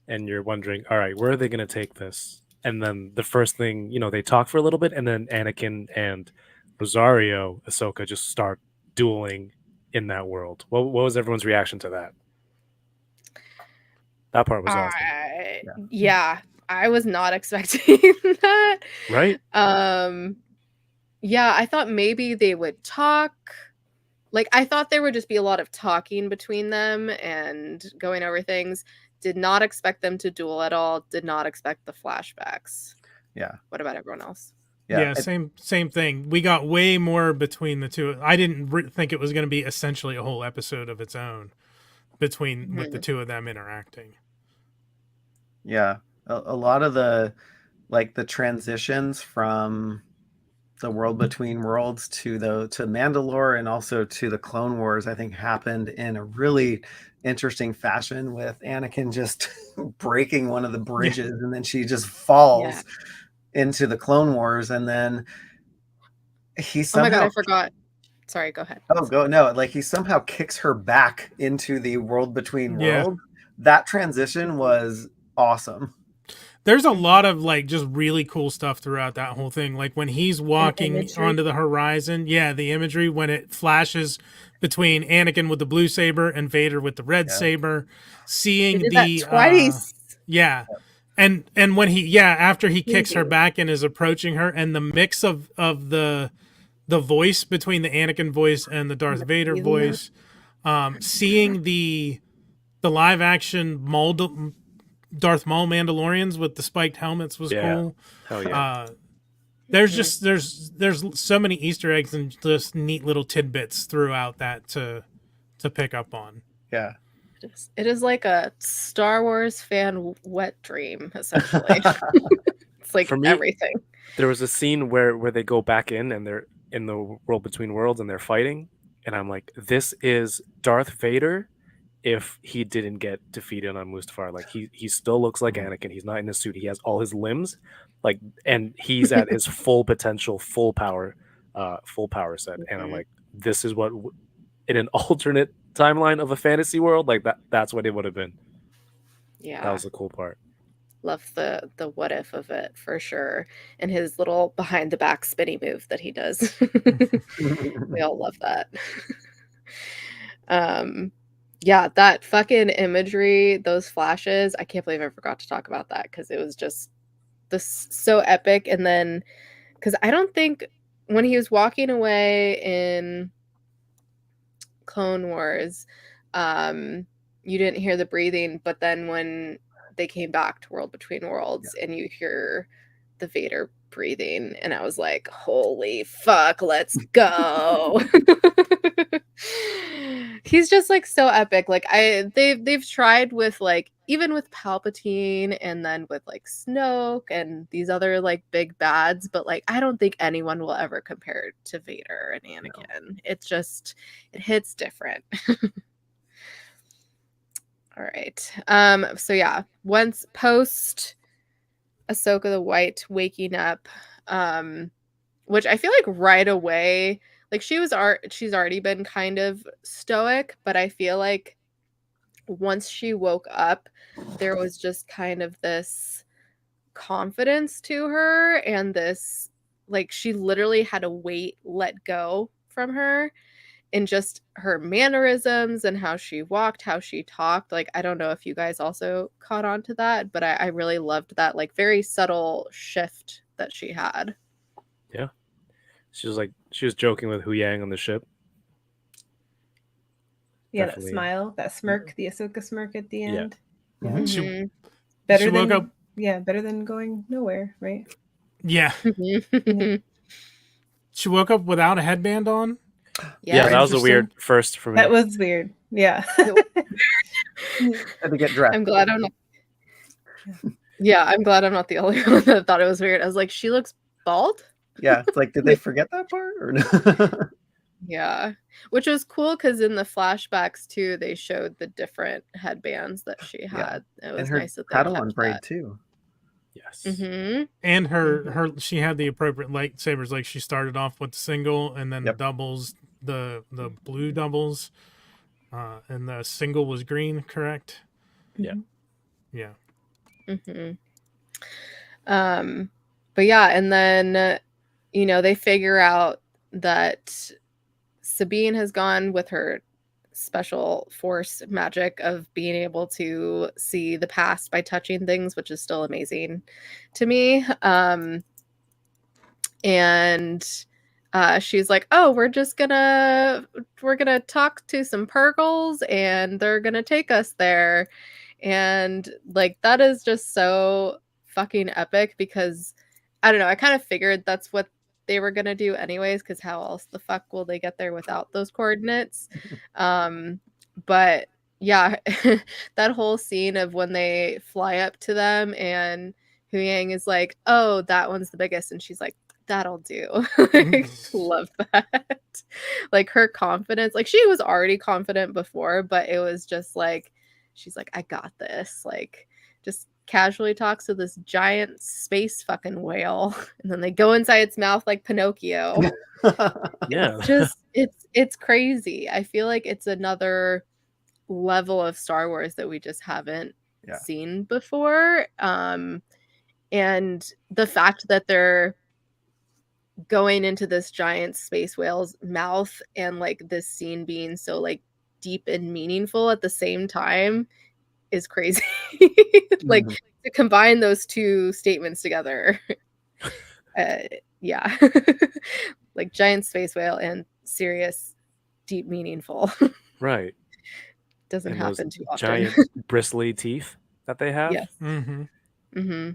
And you're wondering, all right, where are they going to take this? And then the first thing, you know, they talk for a little bit, and then Anakin and Rosario, Ahsoka, just start dueling in that world. What was everyone's reaction to that? That part was awesome. Yeah, I was not expecting that. Right? Yeah, I thought maybe they would talk. Like, I thought there would just be a lot of talking between them and going over things. Did not expect them to duel at all. Did not expect the flashbacks. Yeah. What about everyone else? Yeah, same thing. We got way more between the two. I didn't think it was going to be essentially a whole episode of its own between with the two of them interacting. Yeah, a lot of the transitions from the world between worlds to Mandalore and also to the Clone Wars, I think, happened in a really interesting fashion, with Anakin just breaking one of the bridges, and then she just falls into the Clone Wars, and then he somehow... Oh my god, I forgot. Sorry, go ahead. He somehow kicks her back into the world between worlds. That transition was awesome. There's a lot of like just really cool stuff throughout that whole thing. Like when he's walking onto the horizon, the imagery when it flashes between Anakin with the blue saber and Vader with the red saber, seeing the twice. And when he after he kicks her back and is approaching her, and the mix of the voice between the Anakin voice and the Darth Vader voice, seeing the live action Darth Maul Mandalorians with the spiked helmets was cool. Hell yeah. There's so many Easter eggs and just neat little tidbits throughout that to pick up on. Yeah. It is like a Star Wars fan wet dream, essentially. It's like for me, everything. There was a scene where they go back in and they're in the world between worlds and they're fighting, and I'm like, this is Darth Vader if he didn't get defeated on Mustafar. Like he still looks like Anakin. He's not in a suit. He has all his limbs, like, and he's at his full potential, full power set. And I'm like, this is what in an alternate timeline of a fantasy world, like that's what it would have been. Yeah, that was the cool part. Love the what if of it for sure, and his little behind the back spinny move that he does. We all love that. Yeah, that fucking imagery, those flashes, I can't believe I forgot to talk about that, because it was just so epic. And then, because I don't think when he was walking away in Clone Wars, you didn't hear the breathing, but then when they came back to World Between Worlds and you hear the Vader breathing, and I was like, holy fuck, let's go. He's just like so epic. Like they've tried with like, even with Palpatine and then with like Snoke and these other like big bads, but like I don't think anyone will ever compare to Vader and Anakin. No. It's just, it hits different. All right. So yeah, once post Ahsoka the White waking up, which I feel like right away, like she's already been kind of stoic, but I feel like once she woke up, there was just kind of this confidence to her, and this, like, she literally had a weight let go from her in just her mannerisms and how she walked, how she talked. Like, I don't know if you guys also caught on to that, but I really loved that, like, very subtle shift that she had. Yeah. She was joking with Hu Yang on the ship. Yeah, Definitely. that smile, that smirk, the Ahsoka smirk at the end. Yeah. Mhm. She Better woke than up. better than going nowhere, right? Yeah. Mhm. She woke up without a headband on. Yeah, Yeah. that was a Interesting. weird first for me. That was weird. Yeah. Had to get dressed. I'm glad I'm not. Yeah, I'm glad I'm not the only one that thought it was weird. I was like, she looks bald. Yeah, it's like, did they forget that part or no? Yeah, which was cool because in the flashbacks too, they showed the different headbands that she Yeah. had. It And was her nice that they Padawan kept braid that. too. Yes. Mm-hmm. And Mhm. her she had the appropriate lightsabers. Like she started off with the single, and then Yep. the doubles, the blue doubles, and the single was green. Correct? Yeah. Yeah. Mm-hmm. But yeah, and then they figure out that Sabine has gone with her special force magic of being able to see the past by touching things, which is still amazing to me. And she's like, oh, we're gonna talk to some Purgles and they're gonna take us there. And like, that is just so fucking epic because I don't know, I kind of figured that's what they were gonna do anyways, because how else the fuck will they get there without those coordinates? But yeah, that whole scene of when they fly up to them and Hu Yang is like, oh, that one's the biggest, and she's like, that'll do. Like, love that. Like, her confidence, like, she was already confident before, but it was just like, she's like, I got this. Like, just casually talks to this giant space fucking whale, and then they go inside its mouth like Pinocchio. Yeah. It's crazy. I feel like it's another level of Star Wars that we just haven't Yeah. seen before. And the fact that they're going into this giant space whale's mouth and like this scene being so like deep and meaningful at the same time is crazy. Like, Mhm. to combine those two statements together. Yeah. Like, giant space whale and serious, deep, meaningful. Right. Doesn't And those happen too often. giant bristly teeth that they have. Yes. Mm-hmm. Mm-hmm.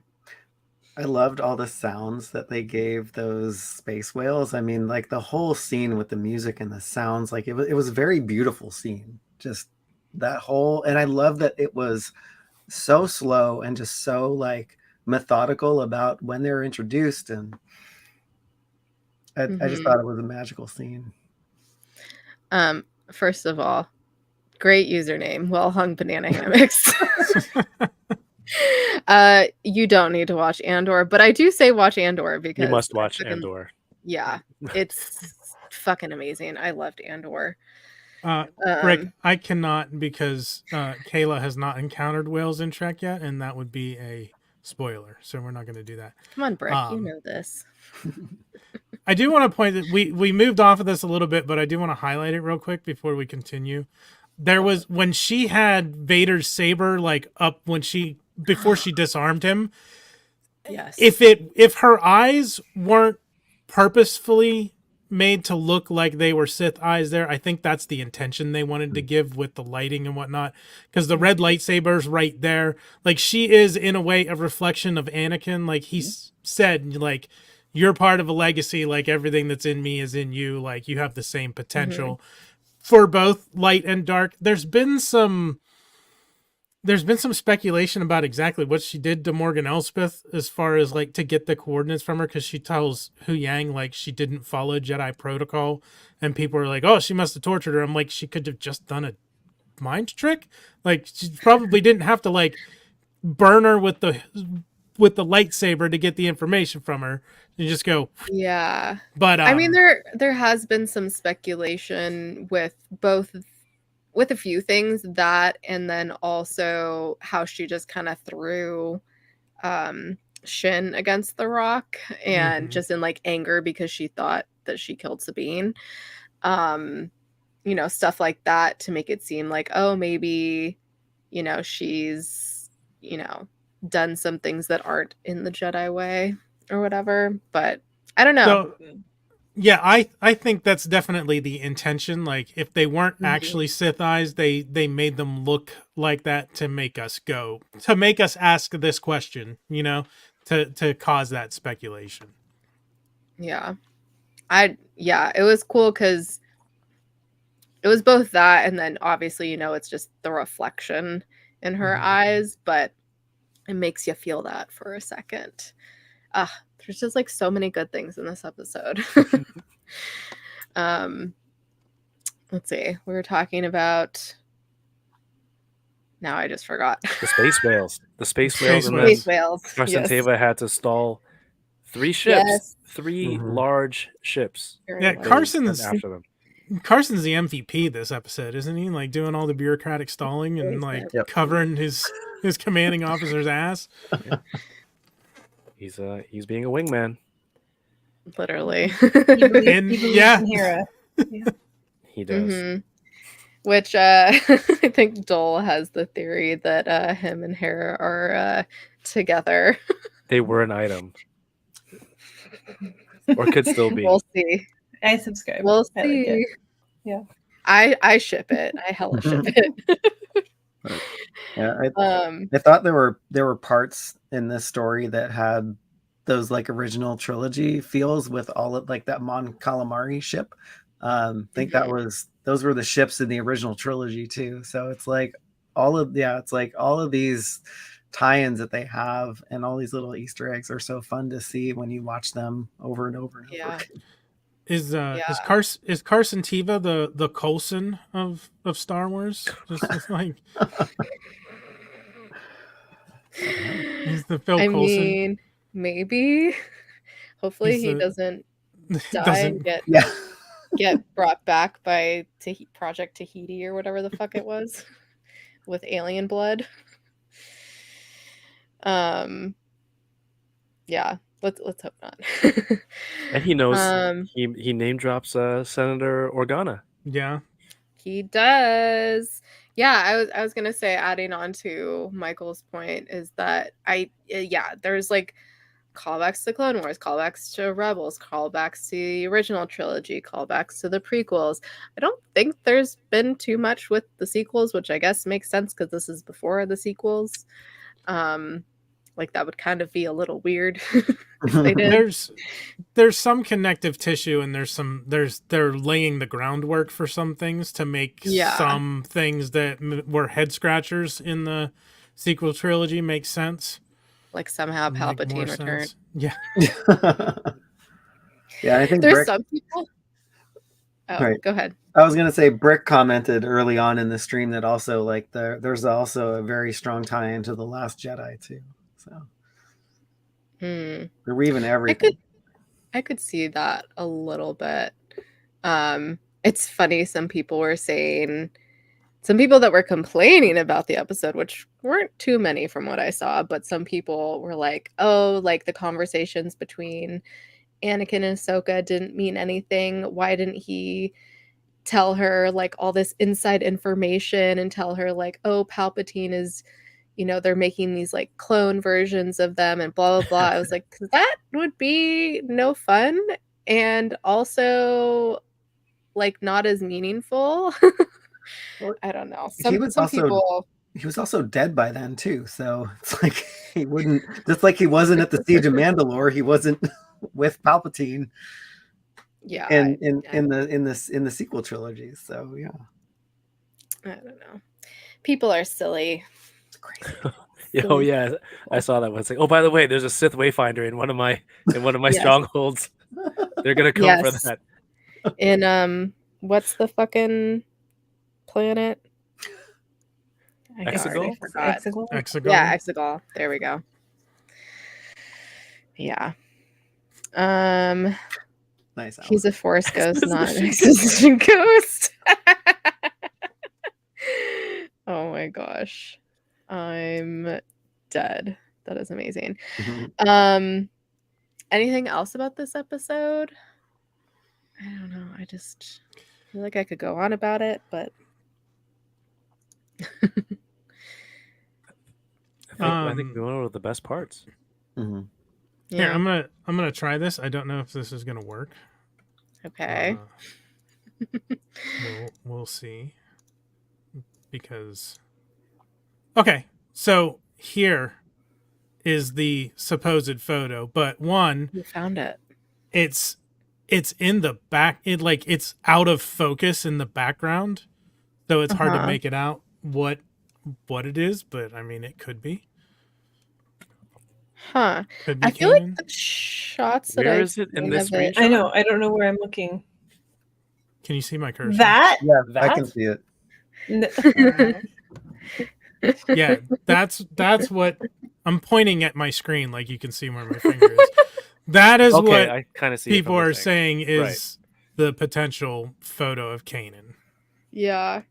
I loved all the sounds that they gave those space whales. I mean, like the whole scene with the music and the sounds, like it was a very beautiful scene. Just that whole, and I love that it was so slow and just so like methodical about when they were introduced, and I just thought it was a magical scene. First of all, great username, well hung banana hammocks. You don't need to watch Andor, but I do say watch Andor because You must watch Andor. Yeah, it's fucking amazing. I loved Andor. Rick, I cannot because Kayla has not encountered whales in Trek yet, and that would be a spoiler. So we're not going to do that. Come on, Brick, you know this. I do want to point that we moved off of this a little bit, but I do want to highlight it real quick before we continue. There was when she had Vader's saber like up before she disarmed him. Yes. If her eyes weren't purposefully made to look like they were Sith eyes there, I think that's the intention they wanted to give with the lighting and whatnot. Because the red lightsaber's right there. Like, she is in a way a reflection of Anakin. Like he said, like, you're part of a legacy, like everything that's in me is in you, like you have the same potential for both light and dark. There's been some speculation about exactly what she did to Morgan Elspeth as far as like to get the coordinates from her, because she tells Hu Yang like she didn't follow Jedi protocol, and people are like, oh, she must have tortured her. I'm like, she could have just done a mind trick. Like, she probably didn't have to like burn her with the lightsaber to get the information from her. You just go, yeah. But I mean, there has been some speculation with a few things, that and then also how she just kind of threw Shin against the rock, and just in like anger because she thought that she killed Sabine. you know, stuff like that to make it seem like, oh, maybe, you know, she's, you know, done some things that aren't in the Jedi way or whatever. But I don't know. So yeah, I think that's definitely the intention. Like if they weren't Mhm. actually Sith eyes, they made them look like that to make us ask this question, you know, to cause that speculation. Yeah. It was cool because it was both that and then obviously, you know, it's just the reflection in her Mhm. eyes, but it makes you feel that for a second. There's just like so many good things in this episode. Let's see. We were talking about, now I just forgot. The space whales. The space Space whales, and then whales. Space whales. Carson Yes. Teva had to stall 3 ships, Yes. 3 Mhm. large ships. Very Yeah, much. Carson's After them. Carson's the MVP this episode, isn't he? Like doing all the bureaucratic stalling and like Yep. covering his commanding officer's ass. He's being a wingman. Literally. He believes, And he believes yeah. in Hera. He does. Mhm. Which I think Dole has the theory that him and Hera are together. They were an item. Or could still be. We'll see. I subscribe. We'll I like see. it. Yeah. I ship it. I hella ship it. Yeah, Um, I thought there were parts in this story that had those like original trilogy feels with all of like that Mon Calamari ship. I think those were the ships in the original trilogy too. So it's like it's like all of these tie-ins that they have and all these little Easter eggs are so fun to see when you watch them over and over and over. Yeah. again. Is Yeah. Carson Teva the Coulson of Star Wars? Just like he's the Phil I Coulson. mean, maybe. Hopefully He's he the- doesn't die doesn't and Yeah. get brought back by Project Tahiti or whatever the fuck it was with alien blood. Yeah, let's hope not. And he knows he name drops Senator Organa. Yeah. He does. Yeah, I was gonna say, adding on to Michael's point, is that there's like callbacks to Clone Wars, callbacks to Rebels, callbacks to the original trilogy, callbacks to the prequels. I don't think there's been too much with the sequels, which I guess makes sense because this is before the sequels. Like that would kind of be a little weird if they did. There's some connective tissue and they're laying the groundwork for some things to make some things that were head scratchers in the sequel trilogy make sense. Like somehow Palpatine returned. Yeah. Yeah, I think there's some people. Oh, Right. Go ahead. I was gonna say Brick commented early on in the stream that also like there's also a very strong tie into the Last Jedi too. So they're weaving everything. I could see that a little bit. It's funny, some people that were complaining about the episode, which weren't too many from what I saw, but some people were like, oh, like the conversations between Anakin and Ahsoka didn't mean anything. Why didn't he tell her like all this inside information and tell her like, oh, Palpatine is, you know, they're making these like clone versions of them and blah, blah, blah. I was like, that would be no fun. And also like not as meaningful. I don't know. Some people. He was also dead by then too. So it's like he wouldn't, just like he wasn't at the Siege of Mandalore, he wasn't with Palpatine. Yeah. In the sequel trilogies. So yeah. I don't know. People are silly. It's crazy. Oh yeah, I saw that one. It's like, oh, by the way, there's a Sith Wayfinder in one of my Yes. strongholds. They're gonna come for that. In what's the fucking planet? Exegol? Exegol. Yeah, Exegol. There we go. Yeah. Nice. He's a Force ghost, not an existing ghost. Oh my gosh. I'm dead. That is amazing. Mhm. Anything else about this episode? I don't know. feel like I could go on about it, but I think we went over the best parts. Mhm. Here, yeah. I'm gonna try this. I don't know if this is gonna work. Okay. We'll see. Because okay, so here is the supposed photo, but one, You found it. it's in the back. It's out of focus in the background, so it's hard to make it out what it is. But I mean, it could be. Huh. Could be I feel like Kanan. the shots that Where I've is it in seen this of it- screenshot? I know. I don't know where I'm looking. Can you see my cursor? That? Yeah, I That? can see it. Yeah, that's what I'm pointing at my screen, like you can see where my finger is. That is Okay, what I kind of see. it people from are the thing. saying is the potential photo of Kanan. Yeah.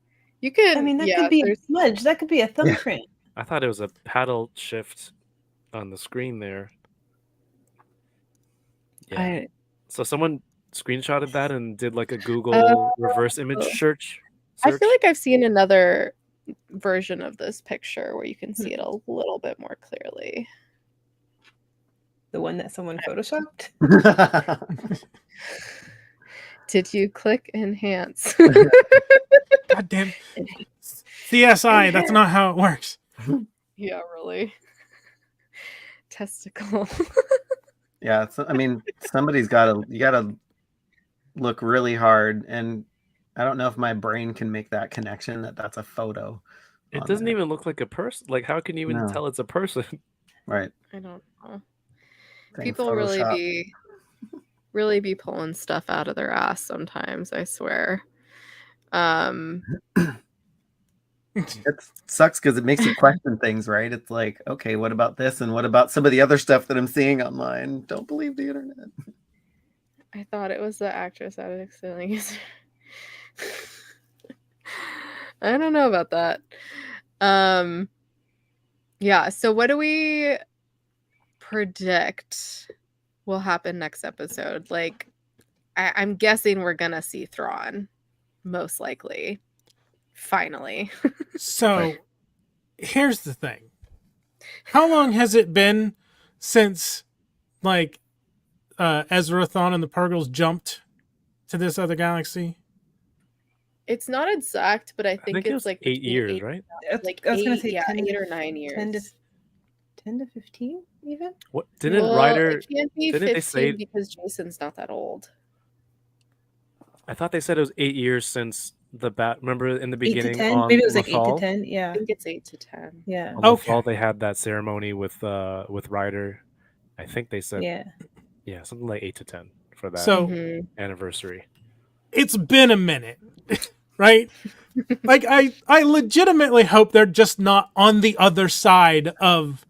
You could. I mean, that yeah, could be a there's- smudge. That could be a thumbprint. I thought it was a paddle shift on the screen there. Yeah. So someone screenshotted that and did like a Google reverse image search. I feel like I've seen another version of this picture where you can see it a little bit more clearly. The one that someone photoshopped. Did you click enhance? God damn. CSI, that's not how it works. Yeah, really. Testicle. Yeah, so, I mean, you gotta look really hard, and I don't know if my brain can make that connection that that's a photo. It on doesn't there. even look like a person. Like, how can you even No. tell it's a person? Right. I don't know. Dang, People really be pulling stuff out of their ass sometimes, I swear. It sucks because it makes you question things, right? It's like, okay, what about this, and what about some of the other stuff that I'm seeing online? Don't believe the internet. I thought it was the actress I was accidentally using. I don't know about that. Yeah, so what do we predict will happen next episode? Like, I'm guessing we're gonna see Thrawn, most likely. Finally. So here's the thing. How long has it been since like Ezra Thawne and the Purgles jumped to this other galaxy? It's not exact, but I I think think it it's was like 8 years, right? Like I was going eight, to say yeah, 10, 8 or 9 years. 10 to 15 even? What didn't Well, Ryder? it can't be didn't they 15 say- because Jason's not that old. I thought they said it was 8 years since the bat. Remember in the 8 to beginning 10? on Maybe it was like 8 to Lothal? 10. Yeah. I think it's 8 to 10. Yeah. On Okay. Lothal, they had that ceremony with Ryder. I think they said Yeah. something like 8 to 10 for that So Mhm. anniversary. it's been a minute, right? Like I legitimately hope they're just not on the other side of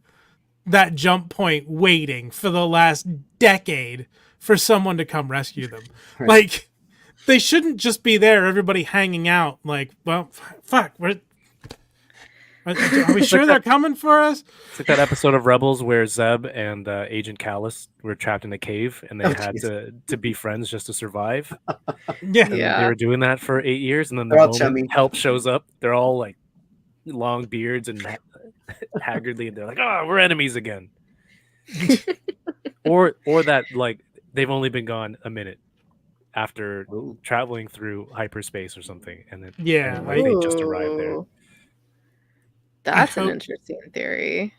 that jump point waiting for the last decade for someone to come rescue them. Right. Like they shouldn't just be there, everybody hanging out like, well, fuck, are we sure they're coming for us? It's like that episode of Rebels where Zeb and Agent Callus were trapped in a cave and they Oh, had jeez. to be friends just to survive. Yeah. And Yeah. they were doing that for 8 years, and then the They're all moment chummy. help shows up, they're all like long beards and haggardly, and they're like, "Oh, we're enemies again." or that like they've only been gone a minute after Ooh. traveling through hyperspace or something, and then Yeah, and, like, they just arrived there. Ooh. That's an hope- interesting theory.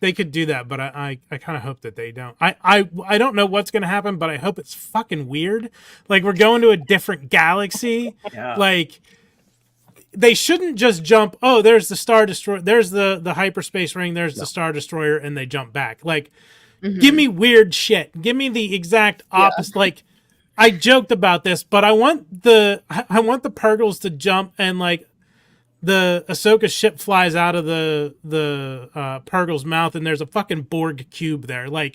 They could do that, but I kind of hope that they don't. I don't know what's going to happen, but I hope it's fucking weird. Like we're going to a different galaxy. Yeah. Like they shouldn't just jump. Oh, there's the Star Destroyer. There's the hyperspace ring. There's the Star Destroyer, and they jump back. Like, give me weird shit. Give me the exact opposite. Like, I joked about this, but I want the Purgles to jump and like the Ahsoka ship flies out of the Purgle's mouth, and there's a fucking Borg cube there. Like,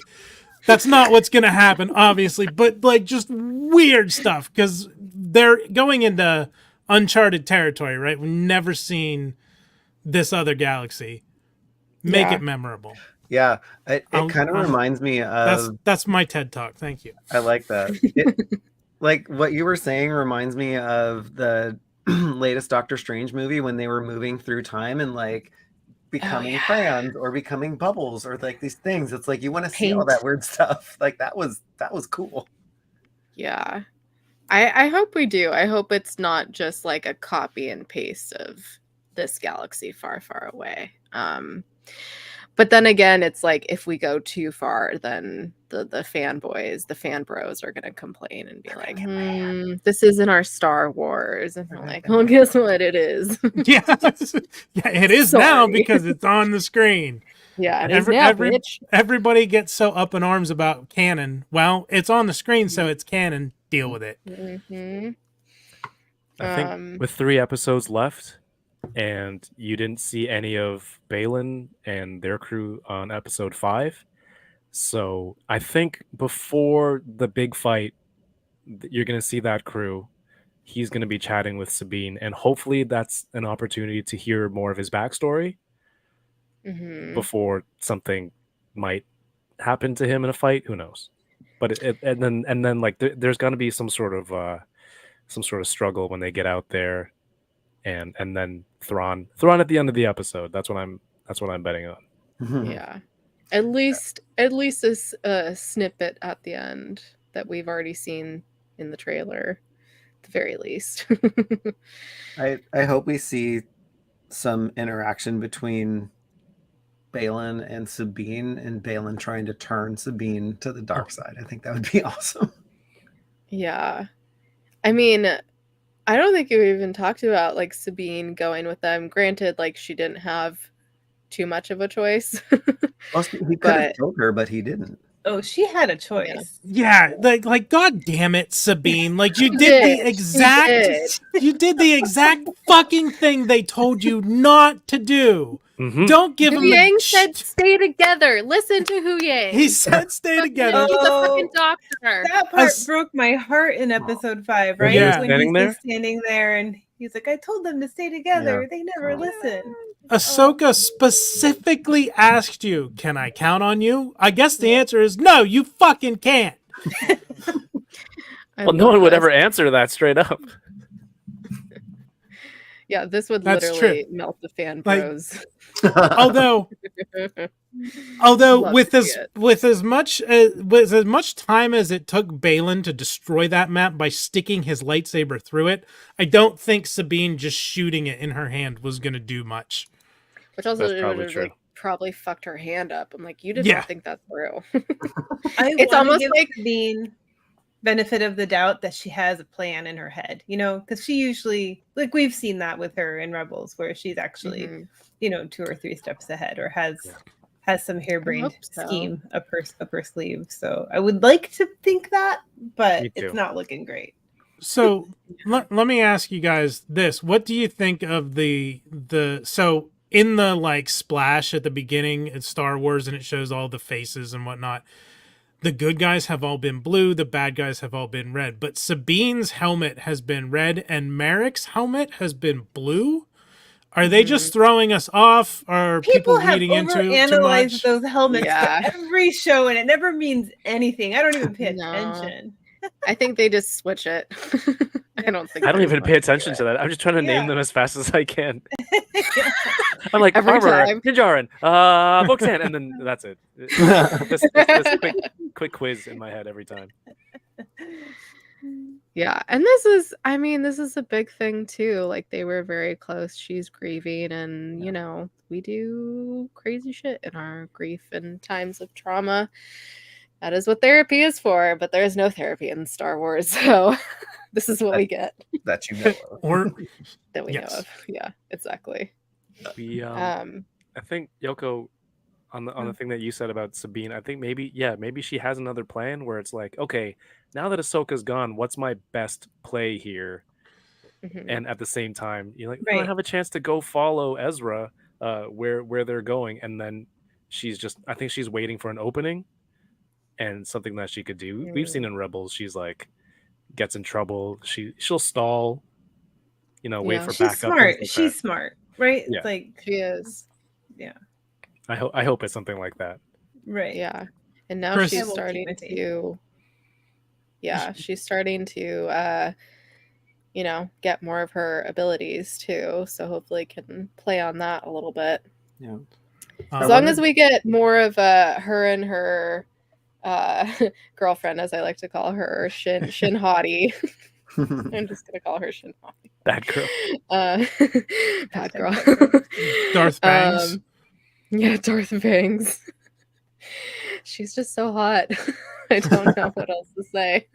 that's not what's gonna happen, obviously, but like just weird stuff because they're going into uncharted territory, right? We've never seen this other galaxy. Make Yeah. it memorable. Yeah. It I'll- kind of I'll- reminds me of. That's my TED talk. Thank you. I like that. Like what you were saying reminds me of the latest Doctor Strange movie when they were moving through time and like becoming crayons or becoming bubbles or like these things. It's like you want to see all Paint. that weird stuff. Like that was cool. Yeah. I hope we do. I hope it's not just like a copy and paste of this galaxy far, far away. But then again, it's like if we go too far, then the fanboys, the fan bros are gonna complain and be like, this isn't our Star Wars. And we're like, well, guess what it is. Yeah, yeah, it is now Sorry. because it's on the screen. Yeah, it is now, bitch. Everybody gets so up in arms about canon. Well, it's on the screen, so it's canon. Deal with it. Mm-hmm. I think with 3 episodes left, and you didn't see any of Balin and their crew on episode 5, so I think before the big fight, you're going to see that crew. He's going to be chatting with Sabine, and hopefully that's an opportunity to hear more of his backstory before something might happen to him in a fight. Who knows? But and then like there's going to be some sort of struggle when they get out there, and then Thrawn at the end of the episode. That's what I'm betting on. Yeah, at least a snippet at the end that we've already seen in the trailer, at the very least. I hope we see some interaction between Balin and Sabine, and Balin trying to turn Sabine to the dark side. I think that would be awesome. Yeah, I mean, I don't think you even talked about like Sabine going with them. Granted, like she didn't have too much of a choice. Well, he could have killed her, but he didn't. Oh, she had a choice. Yeah, like God damn it, Sabine! Like you did the exact fucking thing they told you not to do. Mm-hmm. Don't give him. Yang said stay together. Listen to Hu Yang. He said stay together. He's a fucking doctor. That part broke my heart in episode 5, right? Yeah. When he's just standing there and he's like, I told them to stay together. They never listen. Ahsoka specifically asked you, can I count on you? I guess the answer is no, you fucking can't. Well, no one would ever answer that straight up. Yeah, this would That's literally melt the fan bros. Although with as much time as it took Balin to destroy that map by sticking his lightsaber through it, I don't think Sabine just shooting it in her hand was going to do much. Which also probably fucked her hand up. I'm like, you did not think that through. It's almost like Sabine benefit of the doubt that she has a plan in her head, because she usually, like, we've seen that with her in Rebels, where she's actually 2 or 3 steps ahead, or has some harebrained scheme up her sleeve. So I would like to think that, but it's not looking great. So let me ask you guys this: what do you think of the so in the like splash at the beginning in Star Wars, and it shows all the faces and whatnot? The good guys have all been blue, the bad guys have all been red. But Sabine's helmet has been red, and Merrick's helmet has been blue. Are they just throwing us off? Or people reading into too much? Those helmets for every show, and it never means anything. I don't even pay attention. I think they just switch it. I don't even pay attention to that. I'm just trying to name them as fast as I can. I'm like, every Armor, time. Ninjarin, Bo-Katan, and then that's it. This quick quiz in my head every time. Yeah, and this is a big thing too. Like, they were very close. She's grieving, and we do crazy shit in our grief and times of trauma. That is what therapy is for, but there's no therapy in Star Wars, so this is what we get. That you know of. Or that we know of. Yeah, exactly. I think, Yoko, on the thing that you said about Sabine, I think maybe she has another plan where it's like, okay, now that Ahsoka's gone, what's my best play here? And at the same time, you're like, I have a chance to go follow Ezra where they're going, and then I think she's waiting for an opening and something that she could do. We've seen in Rebels, she's like gets in trouble, she'll stall, wait for backup. Smart. She's smart, right? Yeah. It's like she is. Yeah. I hope it's something like that. Right. Yeah. And now Chris, she's starting to yeah, she's starting to get more of her abilities too. So hopefully can play on that a little bit. Yeah. As long as we get more of her and her girlfriend, as I like to call her, Shin Hottie. I'm just gonna call her Shin Hottie. Bad girl. Bad girl. Darth Bangs. Yeah, Darth Bangs. She's just so hot. I don't know what else to say.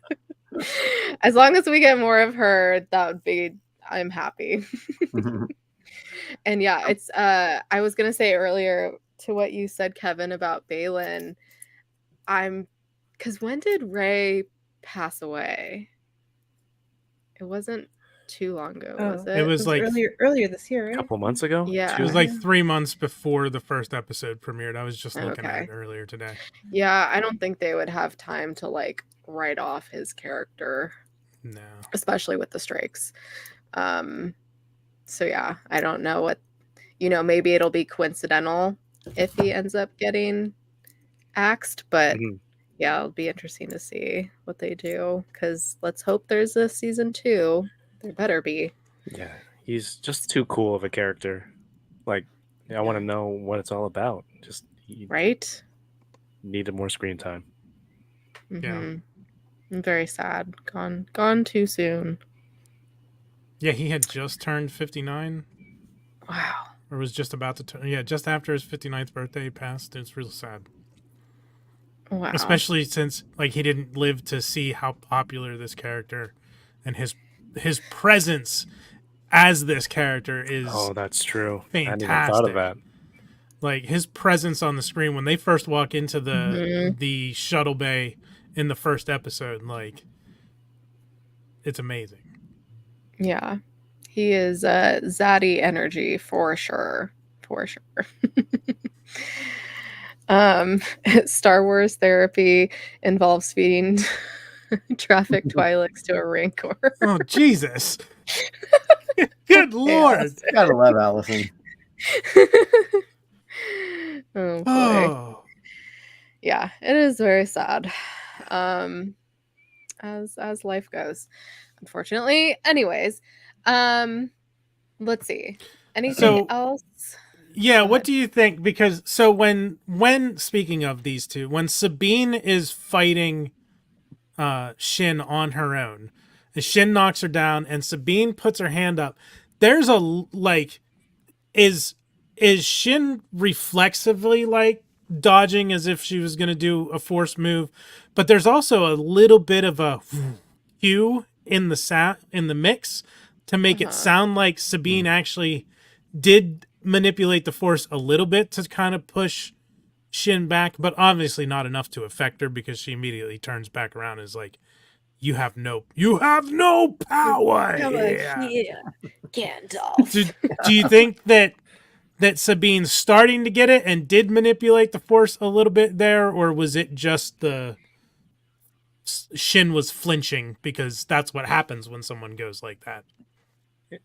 As long as we get more of her, I'm happy. And yeah, it's I was gonna say earlier to what you said, Kevin, about Balin. Because when did Ray pass away? It wasn't too long ago, was it? It was like earlier this year, right? A couple months ago. Yeah. It was like 3 months before the first episode premiered. I was just looking at it earlier today. Yeah, I don't think they would have time to like write off his character. No. Especially with the strikes. So yeah, I don't know what, maybe it'll be coincidental if he ends up getting axed, but yeah, it'll be interesting to see what they do, because let's hope there's a season 2. There better be. Yeah, he's just too cool of a character. Like, I want to know what it's all about. Just right? Needed more screen time. Yeah. I'm very sad. Gone too soon. Yeah, he had just turned 59. Wow. Or was just about to turn. Yeah, just after his 59th birthday he passed. It's real sad. Wow. Especially since he didn't live to see how popular this character and his presence as this character is. Oh, that's true. Fantastic. I hadn't even thought of that. Like his presence on the screen when they first walk into the shuttle bay in the first episode, it's amazing. Yeah. He is Zaddy energy for sure. For sure. Star Wars therapy involves feeding traffic Twi'leks to a Rancor. Oh, Jesus. Good Lord. Gotta love Allison. Oh, boy. Oh. Yeah, it is very sad. As life goes, unfortunately. Anyways, let's see. Anything else? Yeah, what do you think? Because when speaking of these two, when Sabine is fighting Shin on her own, and Shin knocks her down, and Sabine puts her hand up, there's is Shin reflexively dodging as if she was going to do a force move, but there's also a little bit of a hue in the mix to make it sound like Sabine actually did manipulate the force a little bit to kind of push Shin back, but obviously not enough to affect her, because she immediately turns back around and is like, you have no power here. Gandalf. Do you think that Sabine's starting to get it and did manipulate the force a little bit there, or was it just the Shin was flinching because that's what happens when someone goes like that?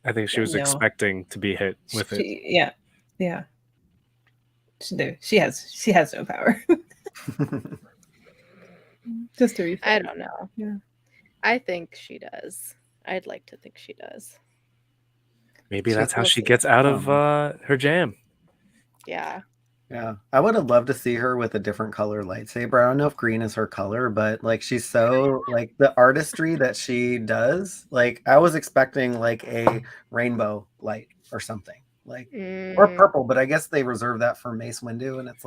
I think she was expecting to be hit with it. Yeah. She has no power. Just to be fair. I don't know. Yeah. I think she does. I'd like to think she does. Maybe that's how she gets out of her jam. Yeah. Yeah, I would have loved to see her with a different color lightsaber. I don't know if green is her color, but she's so the artistry that she does. I was expecting a rainbow light or something or purple, but I guess they reserve that for Mace Windu, and it's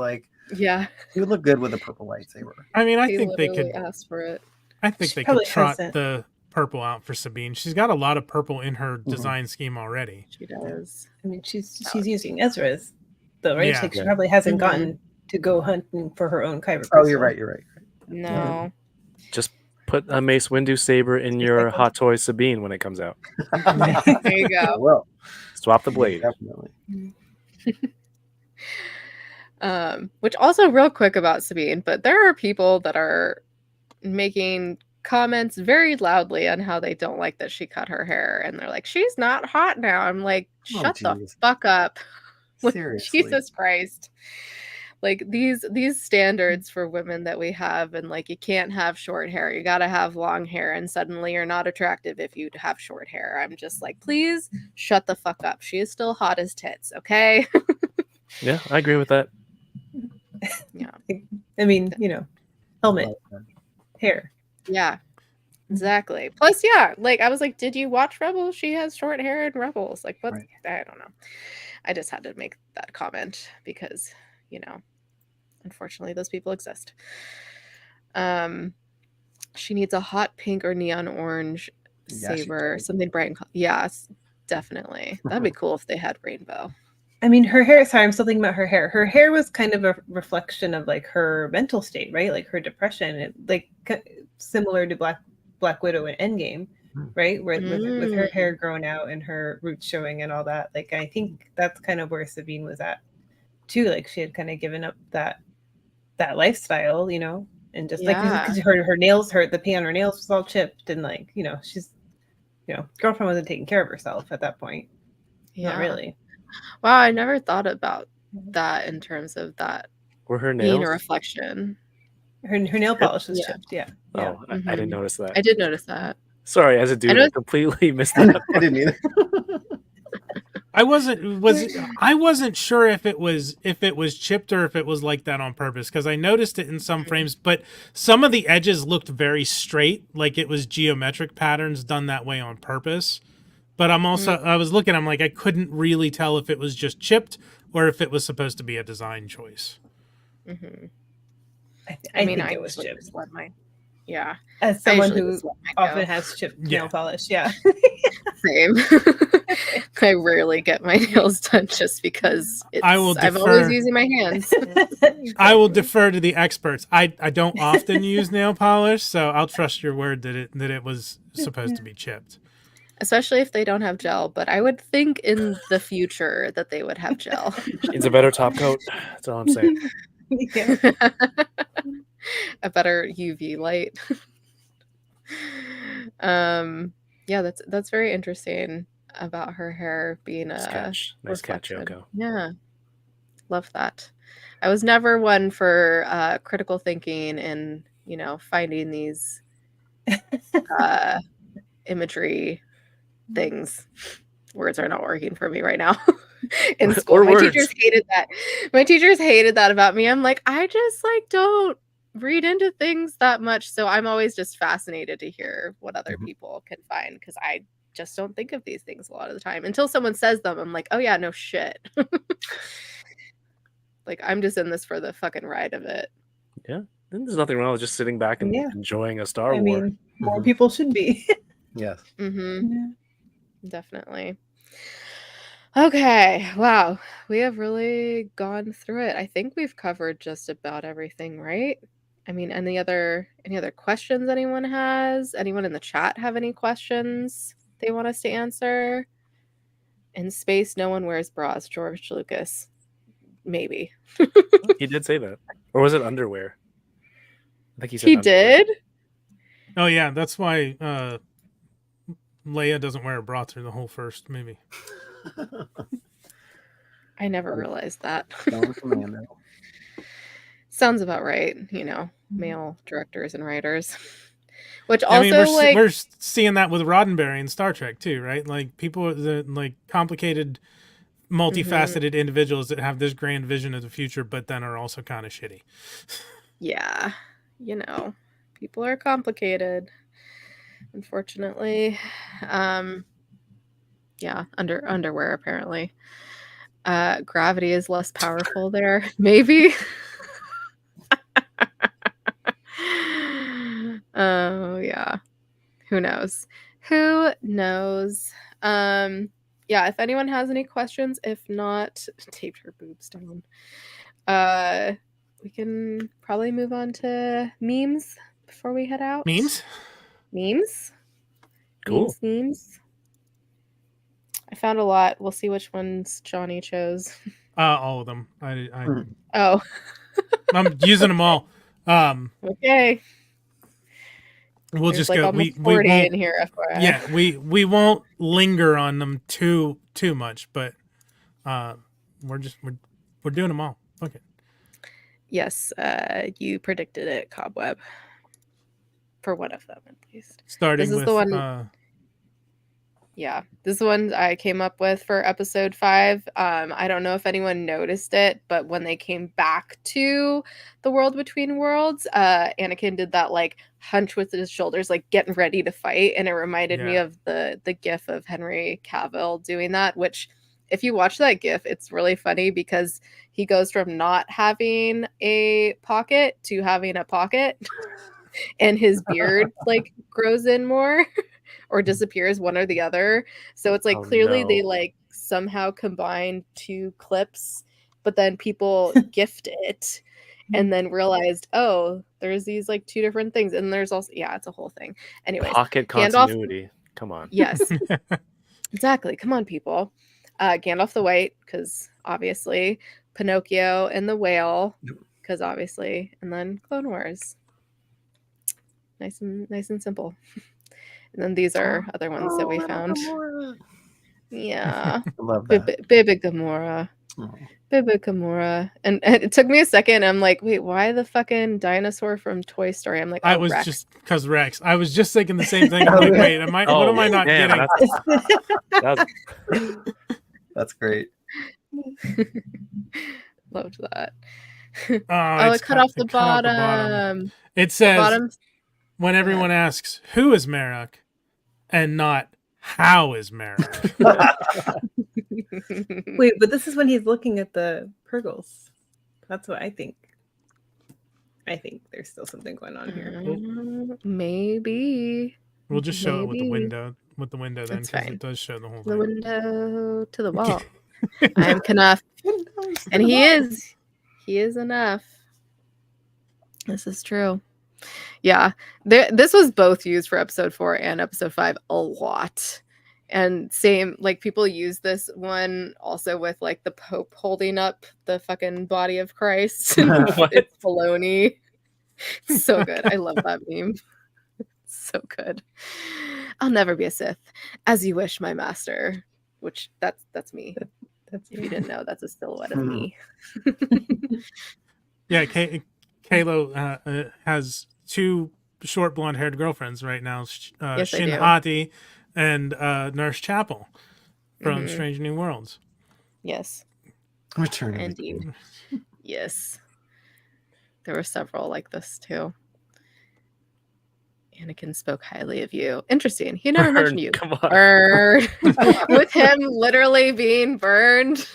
yeah, you would look good with a purple lightsaber. I mean, I think they could ask for it. I think they could trot the purple out for Sabine. She's got a lot of purple in her design scheme already. She does. I mean, she's using Ezra's though, right? Yeah. She probably hasn't gotten to go hunting for her own kyber crystal. Oh, you're right. No. Just put a Mace Windu saber in your Hot Toy Sabine when it comes out. There you go. Well, swap the blade. Definitely. Which also real quick about Sabine, but there are people that are making comments very loudly on how they don't like that she cut her hair, and they're like, she's not hot now. I'm like, shut the fuck up. Seriously. Jesus Christ. Like these standards for women that we have, and like you can't have short hair, you got to have long hair, and suddenly you're not attractive if you have short hair. I'm just like, please shut the fuck up. She is still hot as tits, okay? Yeah, I agree with that. Yeah. I mean, helmet, hair. Yeah. Exactly. Plus, yeah, like I was like, did you watch Rebels? She has short hair in Rebels. Like, what? Right. I don't know. I just had to make that comment because, unfortunately, those people exist. She needs a hot pink or neon orange saber, something bright and yes, definitely. That'd be cool if they had rainbow. I mean, her hair. Sorry, I'm still thinking about her hair. Her hair was kind of a reflection of like her mental state, right? Like her depression, like similar to Black Widow in Endgame, right? With her hair growing out and her roots showing and all that. Like, I think that's kind of where Sabine was at too. Like, she had kind of given up that lifestyle, and just like because her nails hurt, the paint on her nails was all chipped, and like she's girlfriend wasn't taking care of herself at that point. Not really. Wow, I never thought about that in terms of that. Were her being nails a reflection? Her nail polish was chipped. Yeah. Oh, I didn't notice that. I did notice that. Sorry, as a dude, I completely missed that. I didn't either. I wasn't sure if it was chipped or if it was like that on purpose, because I noticed it in some frames, but some of the edges looked very straight, like it was geometric patterns done that way on purpose. But I was looking, I'm like, I couldn't really tell if it was just chipped or if it was supposed to be a design choice. Mm-hmm. I think it was chipped. Yeah. As someone who often has chipped nail polish, yeah. Same. I rarely get my nails done just because I'm always using my hands. I will defer to the experts. I don't often use nail polish, so I'll trust your word that it was supposed to be chipped. Especially if they don't have gel, but I would think in the future that they would have gel. Needs a better top coat. That's all I'm saying. Yeah. A better UV light. Yeah, that's very interesting about her hair being nice catch, Yoko. Yeah, love that. I was never one for critical thinking and finding these imagery things. Words are not working for me right now. In school, my teachers hated that. My teachers hated that about me. I'm like, I just don't read into things that much, so I'm always just fascinated to hear what other people can find, because I just don't think of these things a lot of the time until someone says them. I'm like, oh yeah, no shit. Like, I'm just in this for the fucking ride of it. Yeah, and there's nothing wrong with just sitting back and enjoying a Star Wars. I mean, more people should be. Yes. Definitely. Okay, wow, we have really gone through it. I think we've covered just about everything, right? I mean, any other questions anyone has? Anyone in the chat have any questions they want us to answer? In space, no one wears bras. George Lucas. Maybe. He did say that. Or was it underwear? I think he said he underwear. did? Oh yeah, that's why Leia doesn't wear a bra through the whole first movie. I never realized that. Sounds about right, male directors and writers. Which also, we're seeing that with Roddenberry in Star Trek too, right? Like, people, the complicated, multifaceted individuals that have this grand vision of the future, but then are also kind of shitty. Yeah, people are complicated, unfortunately. Yeah, underwear apparently. Gravity is less powerful there, maybe. Oh yeah, who knows? Yeah, if anyone has any questions, if not, taped her boobs down. We can probably move on to memes before we head out. Memes? Cool. Memes. I found a lot. We'll see which ones Johnny chose. All of them. Oh. I'm using them all. Okay. We'll There's just go. We won't, in here, FYI. Yeah, we won't linger on them too much, but we're doing them all. Okay. Yes, you predicted it, Cobweb. For one of them, at least. Starting This is with the one. Yeah, this is the one I came up with for episode 5. I don't know if anyone noticed it, but when they came back to the World Between Worlds, Anakin did that like hunch with his shoulders, like getting ready to fight, and it reminded me of the gif of Henry Cavill doing that. Which, if you watch that gif, it's really funny because he goes from not having a pocket to having a pocket, and his beard like grows in more. Or disappears, one or the other. So it's like clearly they like somehow combined 2 clips, but then people gift it and then realized, oh, there's these like 2 different things. And there's also, it's a whole thing. Anyways, pocket continuity. Come on. Yes. Exactly. Come on, people. Gandalf the White, because obviously. Pinocchio and the Whale, because obviously. And then Clone Wars. Nice and simple. And then these are other ones that we found. Gamora. Yeah. I love that. Baby Gamora. Baby Gamora. And it took me a second. I'm like, wait, why the fucking dinosaur from Toy Story? I'm like, I was Rex. just because Rex. I was just thinking the same thing. I'm like, wait, what am I not getting? That's great. Loved that. Oh, it cut off the bottom. It says, when everyone asks, who is Marek? And not, how is Marek? Wait, but this is when he's looking at the Purgles. That's what I think. I think there's still something going on here. Maybe. We'll just show it with the window. Then, because it does show the whole thing. The window to the wall. I am Knuff. And he is. He is enough. This is true. Yeah, this was both used for episode 4 and episode 5 a lot. And same, like people use this one also with like the Pope holding up the fucking body of Christ. It's baloney. It's so good. I love that meme. So good. I'll never be a Sith. As you wish, my master. Which that's me. That's if you didn't know, that's a silhouette of me. Yeah, Kayla has 2 short blonde-haired girlfriends right now, Shin Hati and Nurse Chapel from Strange New Worlds. Yes. Return. Indeed. Yes. There were several like this too. Anakin spoke highly of you. Interesting. He never mentioned you. Come on. Burned. With him literally being burned.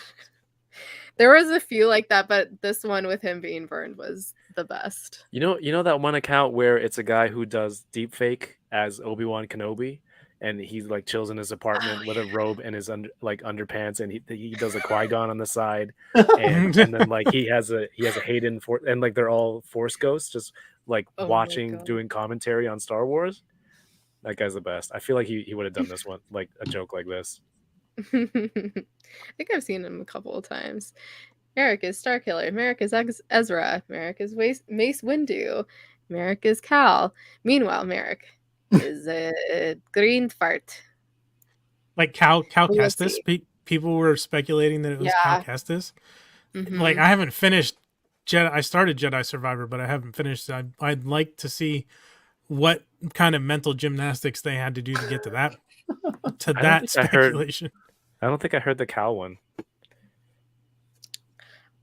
There was a few like that, but this one with him being burned was the best. You know that one account where it's a guy who does deepfake as Obi-Wan Kenobi, and he like chills in his apartment with a robe and his underpants, and he does a Qui-Gon on the side, and then like he has a Hayden and like they're all Force ghosts, just like watching, doing commentary on Star Wars. That guy's the best. I feel like he would have done this one, like a joke like this. I think I've seen him a couple of times. Merrick is Starkiller. Merrick is Ezra. Merrick is Mace Windu. Merrick is Cal. Meanwhile, Merrick is a green fart. Like Cal Kestis. People were speculating that it was Cal Kestis. Like I haven't finished Jedi. I started Jedi Survivor, but I haven't finished. I'd like to see what kind of mental gymnastics they had to do to get to that speculation. I don't think I heard the Cal one.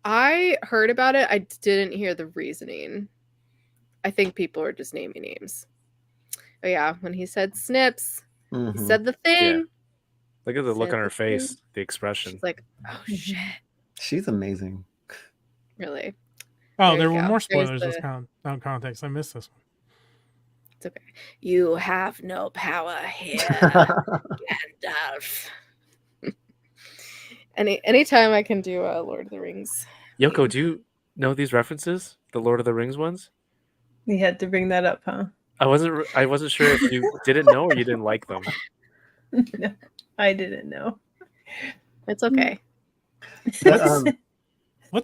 I heard about it. I didn't hear the reasoning. I think people are just naming names. Oh yeah, when he said snips, he said the thing. Yeah. Look at the look on her face, the expression. She's like, oh shit. She's amazing. Really? Oh, there were more spoilers without context. I missed this one. It's okay. You have no power here, Gandalf. Anytime I can do Lord of the Rings. Yoko, do you know these references? The Lord of the Rings ones? You had to bring that up, huh? I wasn't sure if you didn't know or you didn't like them. No, I didn't know. It's okay.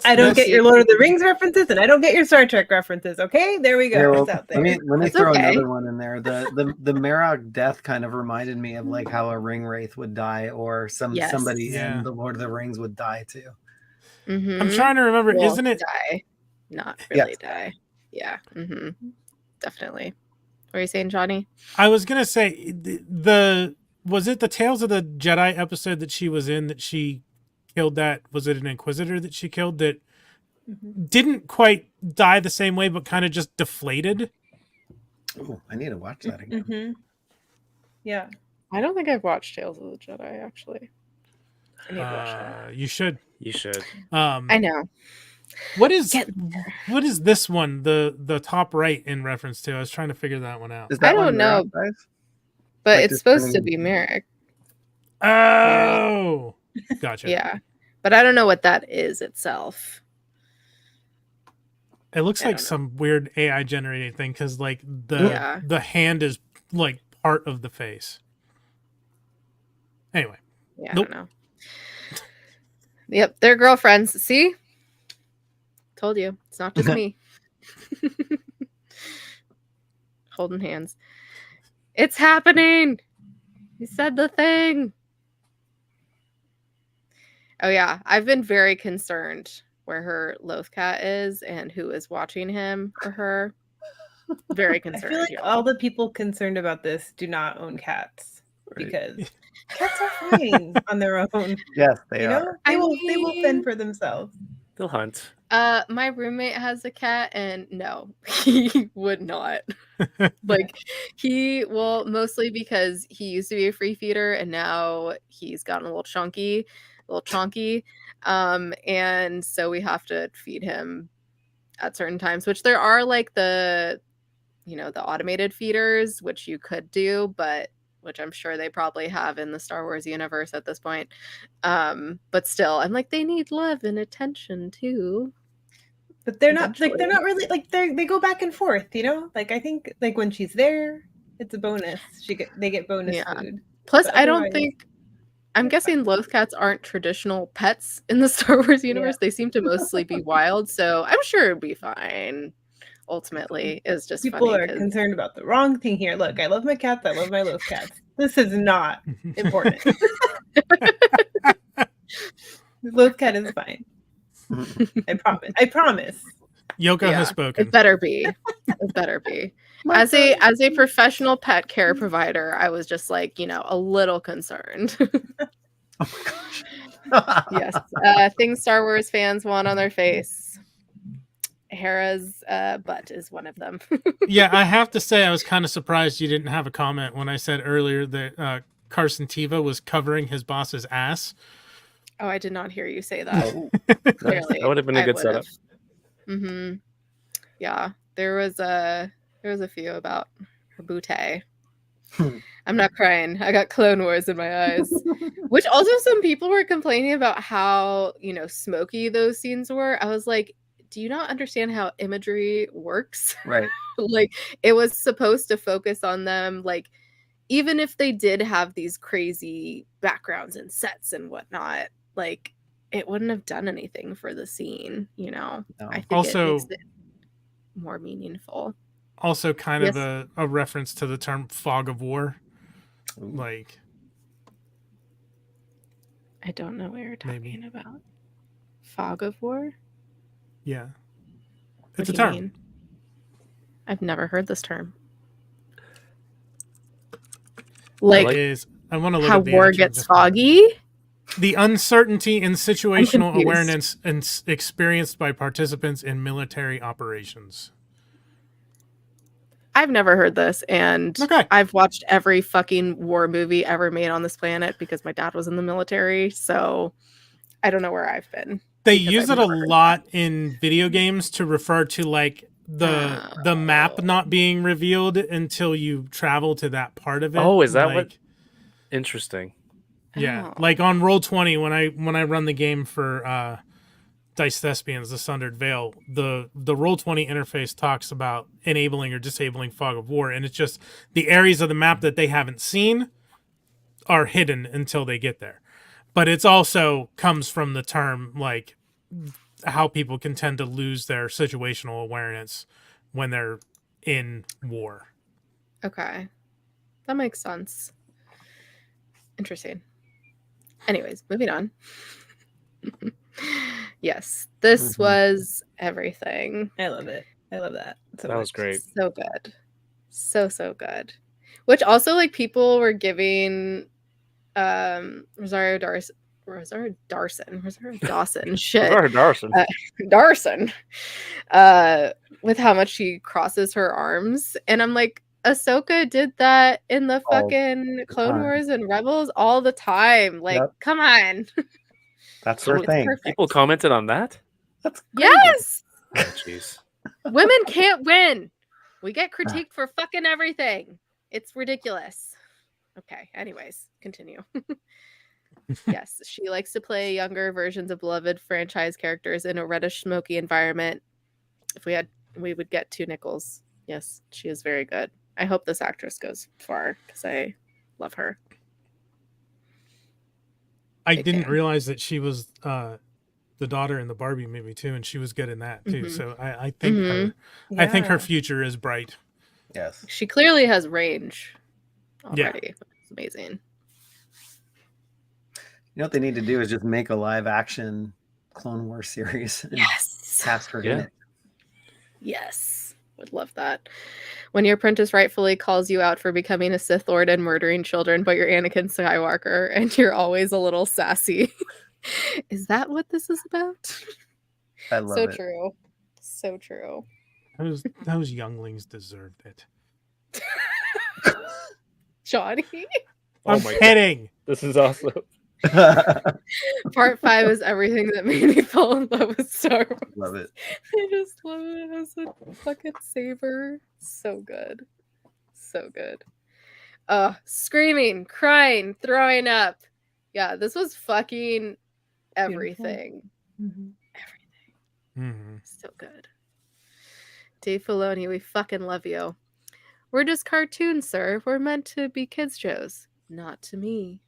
I don't get your Lord of the Rings references, and I don't get your Star Trek references. Okay, there we go. Yeah, well, it's out there. Let me throw another one in there. The Marok death kind of reminded me of like how a ring wraith would die, or somebody in the Lord of the Rings would die too. Mm-hmm. I'm trying to remember. Isn't it? Die. not really Yes. die. Yeah. Definitely. What are you saying, Johnny? I was gonna say was it the Tales of the Jedi episode that she was in that she killed that? Was it an Inquisitor that she killed that didn't quite die the same way, but kind of just deflated? Oh, I need to watch that again. Yeah. I don't think I've watched Tales of the Jedi, actually. I need to watch that. You should. You should. I know. What is this one? The top right in reference to? I was trying to figure that one out. Is that I don't one know, Mirror Eyes? but Like it's just supposed turning to be Merrick. Oh, gotcha. Yeah, but I don't know what that is itself. It looks I like don't know. some weird AI generated thing because like the hand is like part of the face. Anyway, Yeah, Nope. I don't know. Yep, they're girlfriends. See? Told you. It's not just me. Holding hands. It's happening. You said the thing. Oh yeah, I've been very concerned where her Lothcat is and who is watching him or her. Very I concerned. feel like y'all. all the people concerned about this do not own cats Right. because cats are fine on their own. Yes, they You are. know, I they will mean- fend for themselves. They'll hunt. My roommate has a cat, and no, he would not. Like, he will, mostly because he used to be a free feeder, and now he's gotten a little chonky. And so we have to feed him at certain times, which there are like the automated feeders, which you could do, but which I'm sure they probably have in the Star Wars universe at this point. But still, I'm like, they need love and attention too. But they're not like Eventually. they're not really like they go back and forth, you know? Like I think like when she's there, it's a bonus. They get bonus Yeah. food. Plus, But I don't otherwise- think. I'm guessing Lothcats aren't traditional pets in the Star Wars universe. They seem to mostly be wild, so I'm sure it'd be fine. Ultimately, it's just People funny are 'cause- concerned about the wrong thing here. Look, I love my cats. I love my Lothcats. This is not important. Lothcat is fine. I promise. I promise. Yoko Yeah, has spoken. It better be. It better be. As a professional pet care provider, I was just like, a little concerned. Oh my gosh. Yes. Things Star Wars fans want on their face. Hera's butt is one of them. Yeah, I have to say I was kind of surprised you didn't have a comment when I said earlier that Carson Teva was covering his boss's ass. Oh, I did not hear you say that. Oh, Clearly, That would have been a I good setup. Mm-hmm. Yeah, there was a few about her bootay. I'm not crying. I got Clone Wars in my eyes. Which also some people were complaining about how, smoky those scenes were. I was like, do you not understand how imagery works? right. Like, it was supposed to focus on them, like, even if they did have these crazy backgrounds and sets and whatnot, like, it wouldn't have done anything for the scene, No. I think Also- it makes it more meaningful. Also, kind of Yes. a reference to the term fog of war. Ooh. Like, I don't know what you're talking Maybe. about. Fog of War? yeah, What it's a do you term. mean? I've never heard this term. Like, I want to look how at the war actual gets definition. foggy? The uncertainty in situational confused. awareness experienced by participants in military operations. I've never heard this, and Okay. I've watched every fucking war movie ever made on this planet because my dad was in the military, so I don't know where I've been. They because use I've it a never heard lot in video games to refer to like the map not being revealed until you travel to that part of it. Oh, is that what- Like, Interesting. Yeah, Oh. like on Roll20 when I run the game for Dice Thespians, the Sundered Veil, the Roll20 interface talks about enabling or disabling fog of war, and it's just the areas of the map that they haven't seen are hidden until they get there. But it's also comes from the term like how people can tend to lose their situational awareness when they're in war. Okay. That makes sense. Interesting. Anyways, moving on. Yes, this Mhm. was everything. I love it. I love that so That was much. great. So good. So good. Which also, like, people were giving Rosario Dawson shit. Rosario Dawson. Dawson. With how much she crosses her arms. And I'm like, Ahsoka did that in the All fucking the Clone time. Wars and Rebels all the time. Like, Yep. come on. That's So her it's thing. Perfect. People commented on that? That's crazy. Yes! Oh, jeez. Women can't win. We get critiqued for fucking everything. It's ridiculous. Okay, anyways, continue. Yes, she likes to play younger versions of beloved franchise characters in a reddish, smoky environment. If we would get 2 nickels. Yes, she is very good. I hope this actress goes far because I love her. I Big didn't fan. realize that she was the daughter in the Barbie movie too, and she was good in that too. Mhm. So I think Mhm. I think her Yeah. future is bright. Yes. She clearly has range Yeah. already. It's amazing. You know what they need to do is just make a live action Clone Wars series and Yes. cast her in Yeah. it. Yes. Would love that. When your apprentice rightfully calls you out for becoming a Sith Lord and murdering children, but you're Anakin Skywalker and you're always a little sassy. Is that what this is about? I love So it. true. So true. Those younglings deserved it. Johnny? Oh I'm my god. kidding. This is awesome. Part 5 is everything that made me fall in love with Star Wars. Love it. I just love it as a fucking saber. So good. So good. Screaming, crying, throwing up. Yeah, this was fucking everything. Mhm. Mm-hmm. So good. Dave Filoni, we fucking love you. We're just cartoons, sir. We're meant to be kids' shows. Not to me.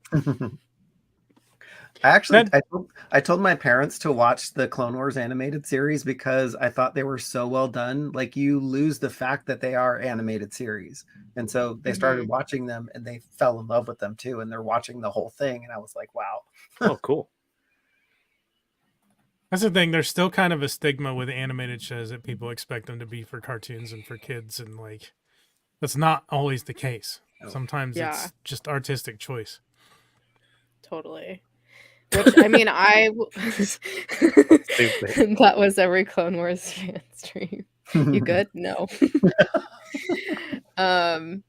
I told my parents to watch the Clone Wars animated series because I thought they were so well done. Like, you lose the fact that they are animated series. And so they started watching them and they fell in love with them too. And they're watching the whole thing. And I was like, wow. Oh, cool. That's the thing. There's still kind of a stigma with animated shows that people expect them to be for cartoons and for kids, and like that's not always the case. Sometimes Yeah. it's just artistic choice. Totally. Which, I mean, that was every Clone Wars fan stream. You good? No.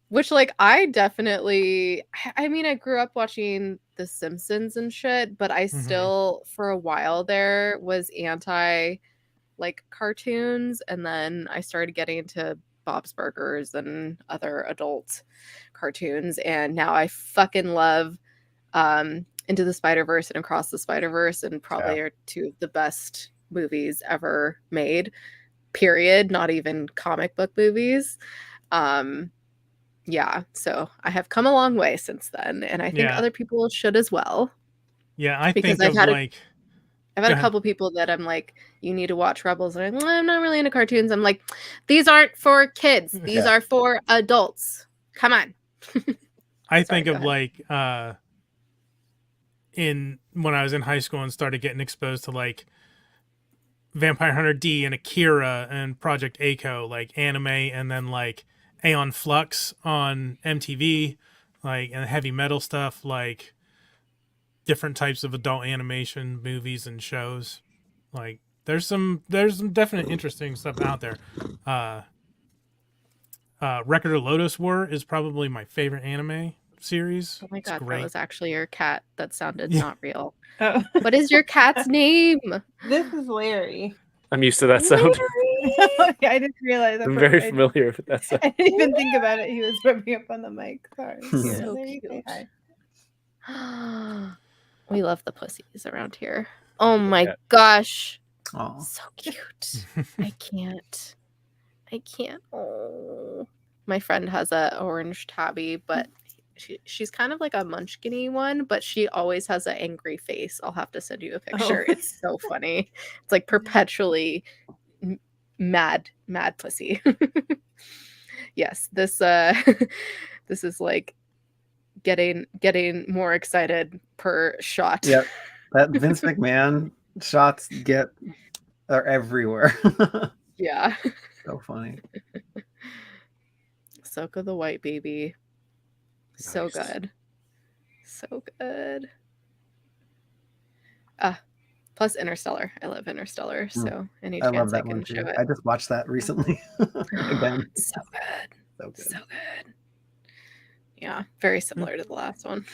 Which, like, I definitely, I mean, I grew up watching The Simpsons and shit, but I still, for a while there, was anti, like, cartoons, and then I started getting into Bob's Burgers and other adult cartoons, and now I fucking love Into the Spider-Verse and Across the Spider-Verse, and probably are 2 of the best movies ever made, period, not even comic book movies. Yeah, so I have come a long way since then, and I think other people should as well. Yeah, I because think I've had a ahead. couple people that I'm like, you need to watch Rebels, and I'm not really into cartoons. I'm like, these aren't for kids. These are for adults. Come on. I think of like when I was in high school and started getting exposed to like Vampire Hunter D and Akira and Project A-ko, like anime, and then like Aeon Flux on MTV, like, and heavy metal stuff, like different types of adult animation movies and shows. Like there's some definite interesting stuff out there. Record of Lodoss War is probably my favorite anime series. Oh my It's god, great. that was actually your cat. That sounded Yeah. not real. Oh. What is your cat's name? This is Larry. I'm used to that sound. I didn't realize. I'm very familiar with that sound. I didn't even think about it. He was rubbing up on the mic. Sorry. So Larry, say cute. hi. We love the pussies around here. Oh my Yeah. gosh. Aw. So cute. I can't. Oh. My friend has a orange tabby, but she's kind of like a munchkin-y one, but she always has an angry face. I'll have to send you a picture. Oh. It's so funny. It's like perpetually mad pussy. Yes, this this is like getting more excited per shot. Yep. That Vince McMahon shots are everywhere. Yeah. So funny. Ahsoka the white baby. So Nice. good. So good. Plus Interstellar. I love Interstellar. So any I love chance I that one can show too. it. I just watched that recently again. So good. So good. So good. Yeah, very similar to the last one.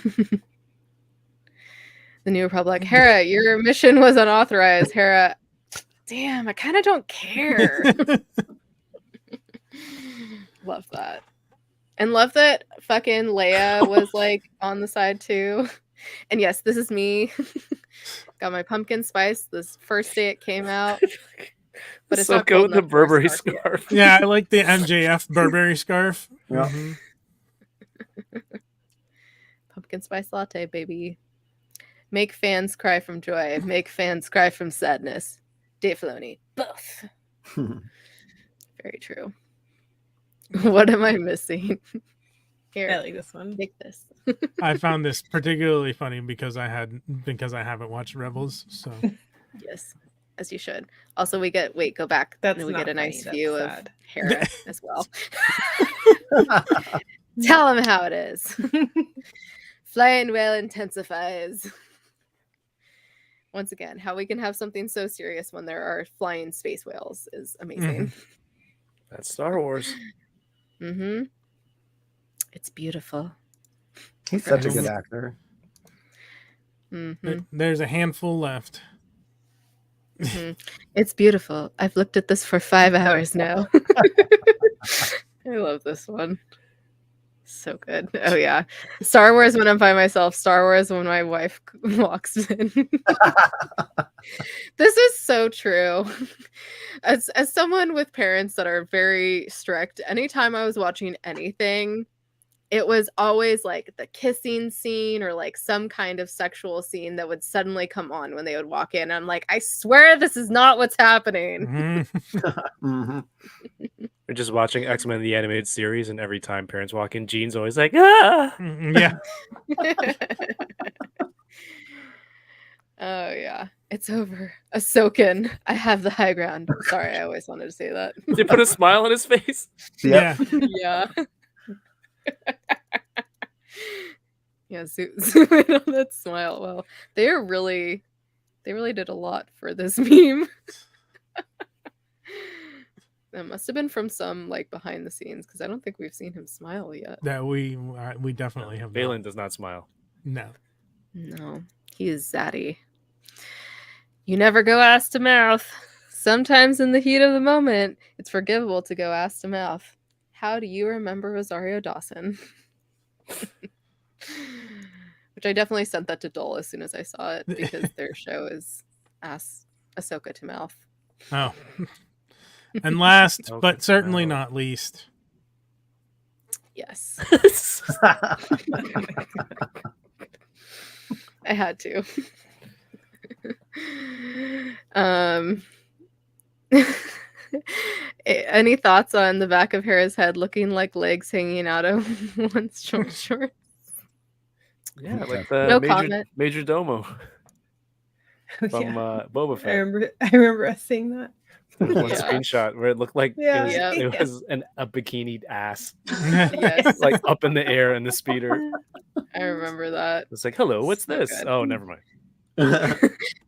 The New Republic. Hera, your mission was unauthorized. Hera, damn, I kind of don't care. Love that. And love that fucking Leia was like on the side too. And yes, this is me. Got my pumpkin spice this first day it came out. But it's so not go cold with the enough to wear Burberry scarf yet. scarf. Yeah, I like the MJF Burberry scarf. Yeah. Mhm. Pumpkin spice latte, baby. Make fans cry from joy. Make fans cry from sadness. Dave Filoni. Both. Very true. What am I missing? Here, I like this one. take this. I found this particularly funny because I haven't watched Rebels. So Yes, as you should. Also, go back. That's and we not get a funny, nice that's view of sad. Hera as well. Tell him how it is. Flying whale intensifies. Once again, how we can have something so serious when there are flying space whales is amazing. That's Star Wars. Mm-hmm. It's beautiful. He's such a good actor. Mm-hmm. There's a handful left. Mm-hmm. It's beautiful. I've looked at this for 5 hours now. I love this one. So good. Oh yeah. Star Wars when I'm by myself. Star Wars when my wife walks in. This is so true. As someone with parents that are very strict, anytime I was watching anything, it was always like the kissing scene or like some kind of sexual scene that would suddenly come on when they would walk in. I'm like, I swear this is not what's happening. Mhm. We're just watching X-Men the animated series, and every time parents walk in, Jean's always like, ah! Yeah. Oh yeah. It's over. Ahsoka. I have the high ground. Sorry, I always wanted to say that. They put a smile on his face. Yeah. Yeah. Yeah, zoom in on that smile. Well, they really did a lot for this meme. That must have been from some like behind the scenes because I don't think we've seen him smile yet. That we definitely have. Balin does not smile. No. No, he is zaddy. You never go ass to mouth. Sometimes in the heat of the moment, it's forgivable to go ass to mouth. How do you remember Rosario Dawson? Which I definitely sent that to Dole as soon as I saw it because their show is ass Ahsoka to mouth. Oh. And last, Okay, but certainly no. not least. Yes. I had to. Any thoughts on the back of Hera's head looking like legs hanging out of one's short shorts? Yeah, like the No comment. Major Domo from Yeah. Boba I Fett. remember us seeing that. One Yeah. screenshot where it looked like Yeah. it was a bikini ass, Yes, like up in the air in the speeder. I remember that. It's like, hello, what's So this? good. Oh, never mind.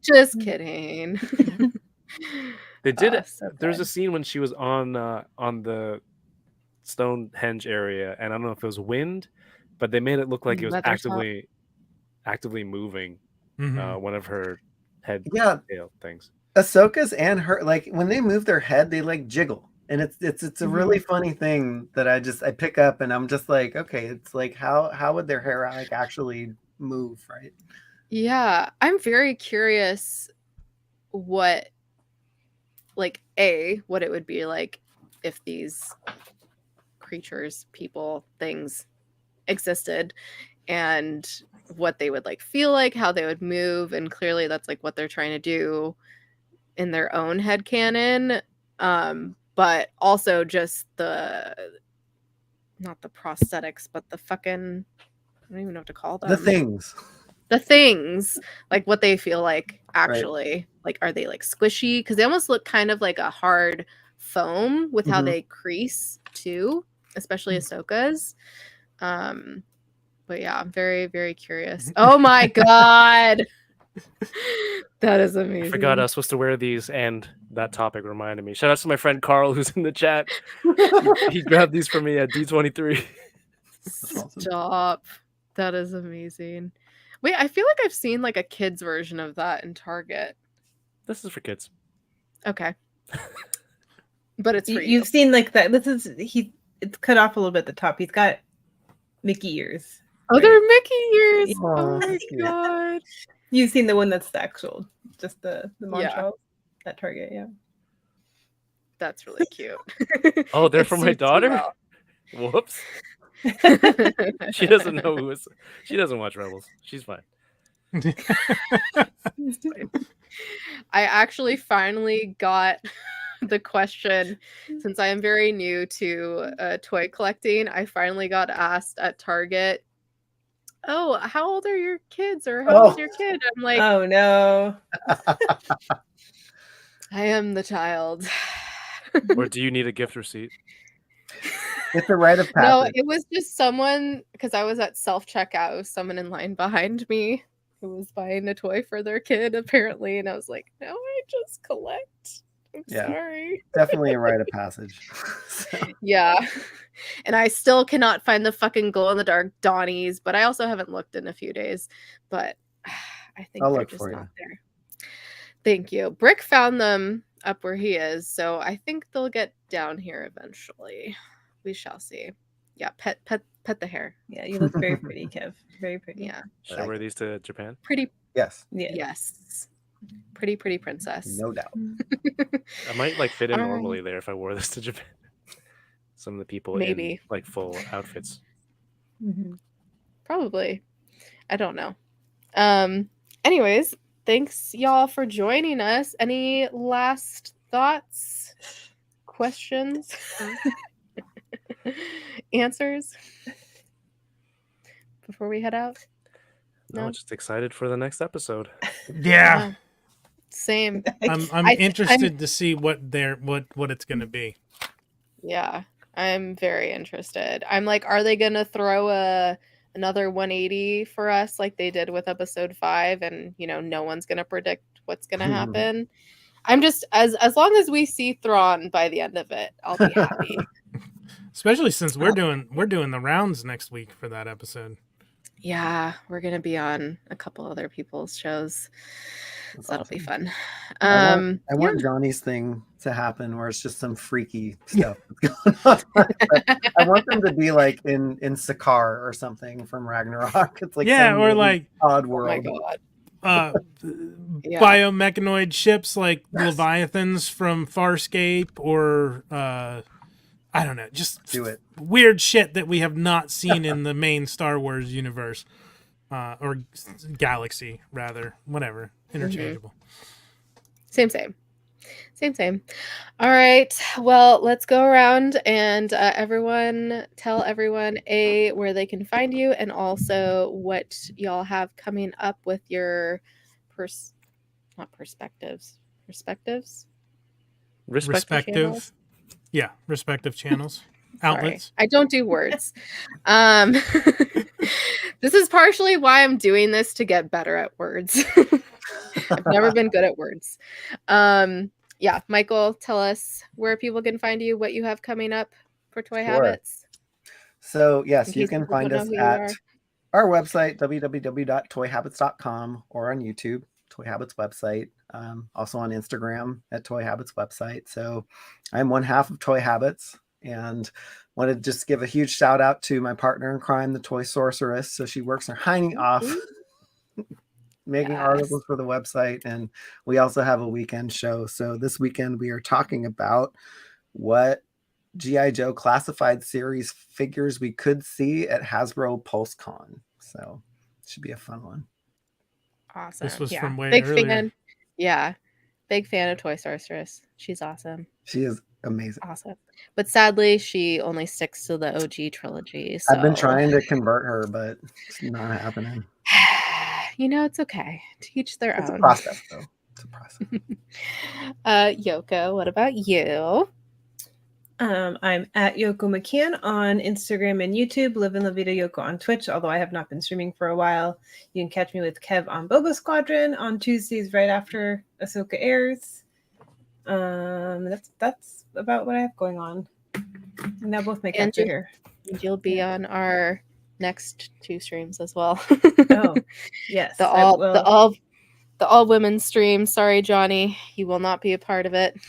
Just kidding. They did. So There's good. a scene when she was on the Stonehenge area, and I don't know if it was wind, but they made it look like it was Weather shot. actively moving Mhm. one of her head Yeah, tail things. Ahsoka's and her, like when they move their head, they like jiggle, and it's a really funny thing that I pick up, and I'm just like, okay, it's like how would their hair like actually move, right? Yeah, I'm very curious what what it would be like if these creatures, people, things existed and what they would like feel like, how they would move, and clearly that's like what they're trying to do in their own headcanon. But also just not the prosthetics, but the fucking I don't even know what to call them. The things. the things, like what they feel like actually. Like, are they like squishy? Because they almost look kind of like a hard foam with how they crease too, especially Ahsoka's. But yeah, I'm very, very curious. Oh my god. That is amazing. I forgot I was supposed to wear these, and that topic reminded me. Shout out to my friend Carl, who's in the chat. He grabbed these for me at D23. Stop. That is amazing. Wait, I feel like I've seen like a kid's version of that in Target. This is for kids. Okay. But it's for You've seen like that. It's cut off a little bit at the top. He's got Mickey ears. Oh, they're Mickey ears. Yeah. Oh my god. You've seen the one that's the actual, just the Montreal at Target, yeah. That's really cute. Oh, they're It for my suits you daughter? well. Whoops. She doesn't know who is. She doesn't watch Rebels. She's fine. I actually finally got the question, since I am very new to toy collecting. I finally got asked at Target, "Oh, how old are your kids?" or "How old's your kid?" I'm like, oh no. I am the child. Or do you need a gift receipt? It's a rite of passage. No, it was just someone, because I was at self-checkout, it was someone in line behind me who was buying a toy for their kid, apparently, and I was like, no, I just collect. I'm sorry. Definitely a rite of passage. Yeah. And I still cannot find the fucking glow-in-the-dark Donnies, but I also haven't looked in a few days. But I think I'll they're look just for not you. there. Thank you. Brick found them up where he is, so I think they'll get down here eventually. We shall see. Yeah, pet the hair. Yeah, you look very pretty, Kev. Very pretty. Yeah. Should I wear these to Japan? Pretty. Yes. Yeah. Yes. Pretty princess. No doubt. I might like fit in All right. normally there if I wore this to Japan. Some of the people Maybe. in like full outfits. Mm-hmm. Probably. I don't know. Anyways, thanks y'all for joining us. Any last thoughts? Questions? Answers? Before we head out? No, just excited for the next episode. Yeah. Same. I'm interested to see what it's gonna be. Yeah. I'm very interested. I'm like, are they gonna throw another 180 for us like they did with episode 5, and no one's gonna predict what's gonna happen? I'm just, as long as we see Thrawn by the end of it, I'll be happy. Especially since we're doing the rounds next week for that episode. Yeah, we're gonna be on a couple other people's shows. That's That'll be fun. I want Johnny's thing to happen where it's just some freaky stuff that's going on. I want them to be like in Sakaar or something from Ragnarok. It's like or really like odd Oh world. my god. Biomechanoid ships like Leviathans from Farscape, or I don't know, just Do it. weird shit that we have not seen in the main Star Wars universe, or galaxy rather, whatever, interchangeable. Same. All right. Well, let's go around and everyone tell everyone where they can find you, and also what y'all have coming up with your respective channels, outlets. Sorry, I don't do words. This is partially why I'm doing this, to get better at words. I've never been good at words. Yeah, Michael, tell us where people can find you, what you have coming up for Toy Habits. So yes, In you case can people find don't us know who you at are. our website, www.toyhabits.com, or on YouTube, Toy Habits website. Also on Instagram at Toy Habits website. So I'm one half of Toy Habits, and wanted to just give a huge shout out to my partner in crime, the Toy Sorceress. So she works her hiney off making articles for the website, and we also have a weekend show. So this weekend we are talking about what G.I. Joe classified series figures we could see at Hasbro PulseCon. So it should be a fun one. Awesome. This was from way big earlier. fan. Yeah, big fan of Toy Sorceress. She's awesome. She is amazing. Awesome. But sadly, she only sticks to the OG trilogy. So. I've been trying to convert her, but it's not happening. It's okay. To each their It's a own. process, though. It's a process. Yoko, what about you? I'm at Yoko McCann on Instagram and YouTube, LivinLaVidaYoko on Twitch, although I have not been streaming for a while. You can catch me with Kev on Boba Squadron on Tuesdays right after Ahsoka airs. That's about what I have going on. Now both my cats are here. You'll be on our next 2 streams as well. Oh, yes. The all women stream. Sorry, Johnny, you will not be a part of it.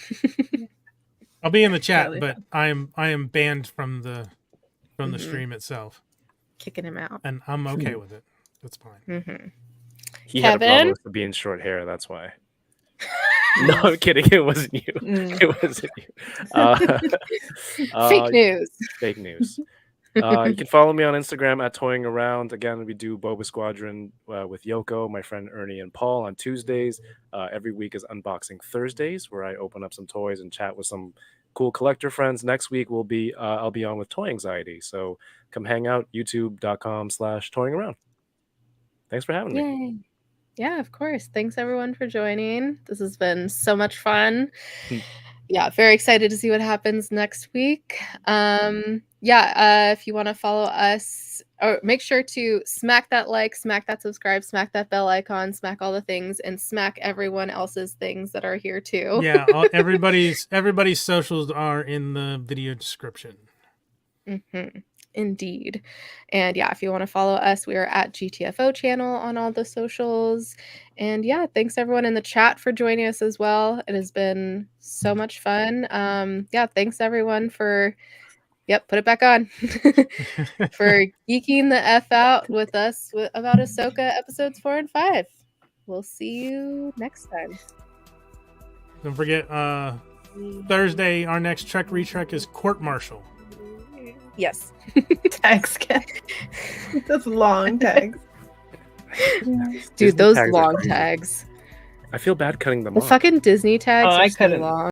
I'll be in the chat, Totally but I am banned from the Mhm. stream itself, Kicking him out. and I'm okay with it. That's fine. Mm-hmm. He had a Kevin? problem with being short hair. That's why. No, I'm kidding. It wasn't you. It wasn't you. Fake news. Fake news. You can follow me on Instagram at Toying Around. Again, we do Boba Squadron with Yoko, my friend Ernie, and Paul on Tuesdays. Every week is Unboxing Thursdays, where I open up some toys and chat with some cool collector friends. Next week will be I'll be on with Toy Anxiety. So come hang out, youtube.com/Toying Around. Thanks for having me. Yay. Yeah, of course. Thanks everyone for joining. This has been so much fun. Yeah, very excited to see what happens next week. If you want to follow us, or make sure to smack that like, smack that subscribe, smack that bell icon, smack all the things, and smack everyone else's things that are here too. Yeah, everybody's socials are in the video description. Mm-hmm. Indeed. And yeah, if you want to follow us, we are at GTFO channel on all the socials. And yeah, thanks everyone in the chat for joining us as well. It has been so much fun. Thanks everyone for put it back on for geeking the F out with us about Ahsoka episodes 4 and 5. We'll see you next time. Don't forget, Thursday, our next Trek Retrek is Court Martial. Yes. Tags. Those long tags. Dude, those tags are long crazy. tags. I feel bad cutting them The off. fucking Disney tags Oh, are I so couldn't. long.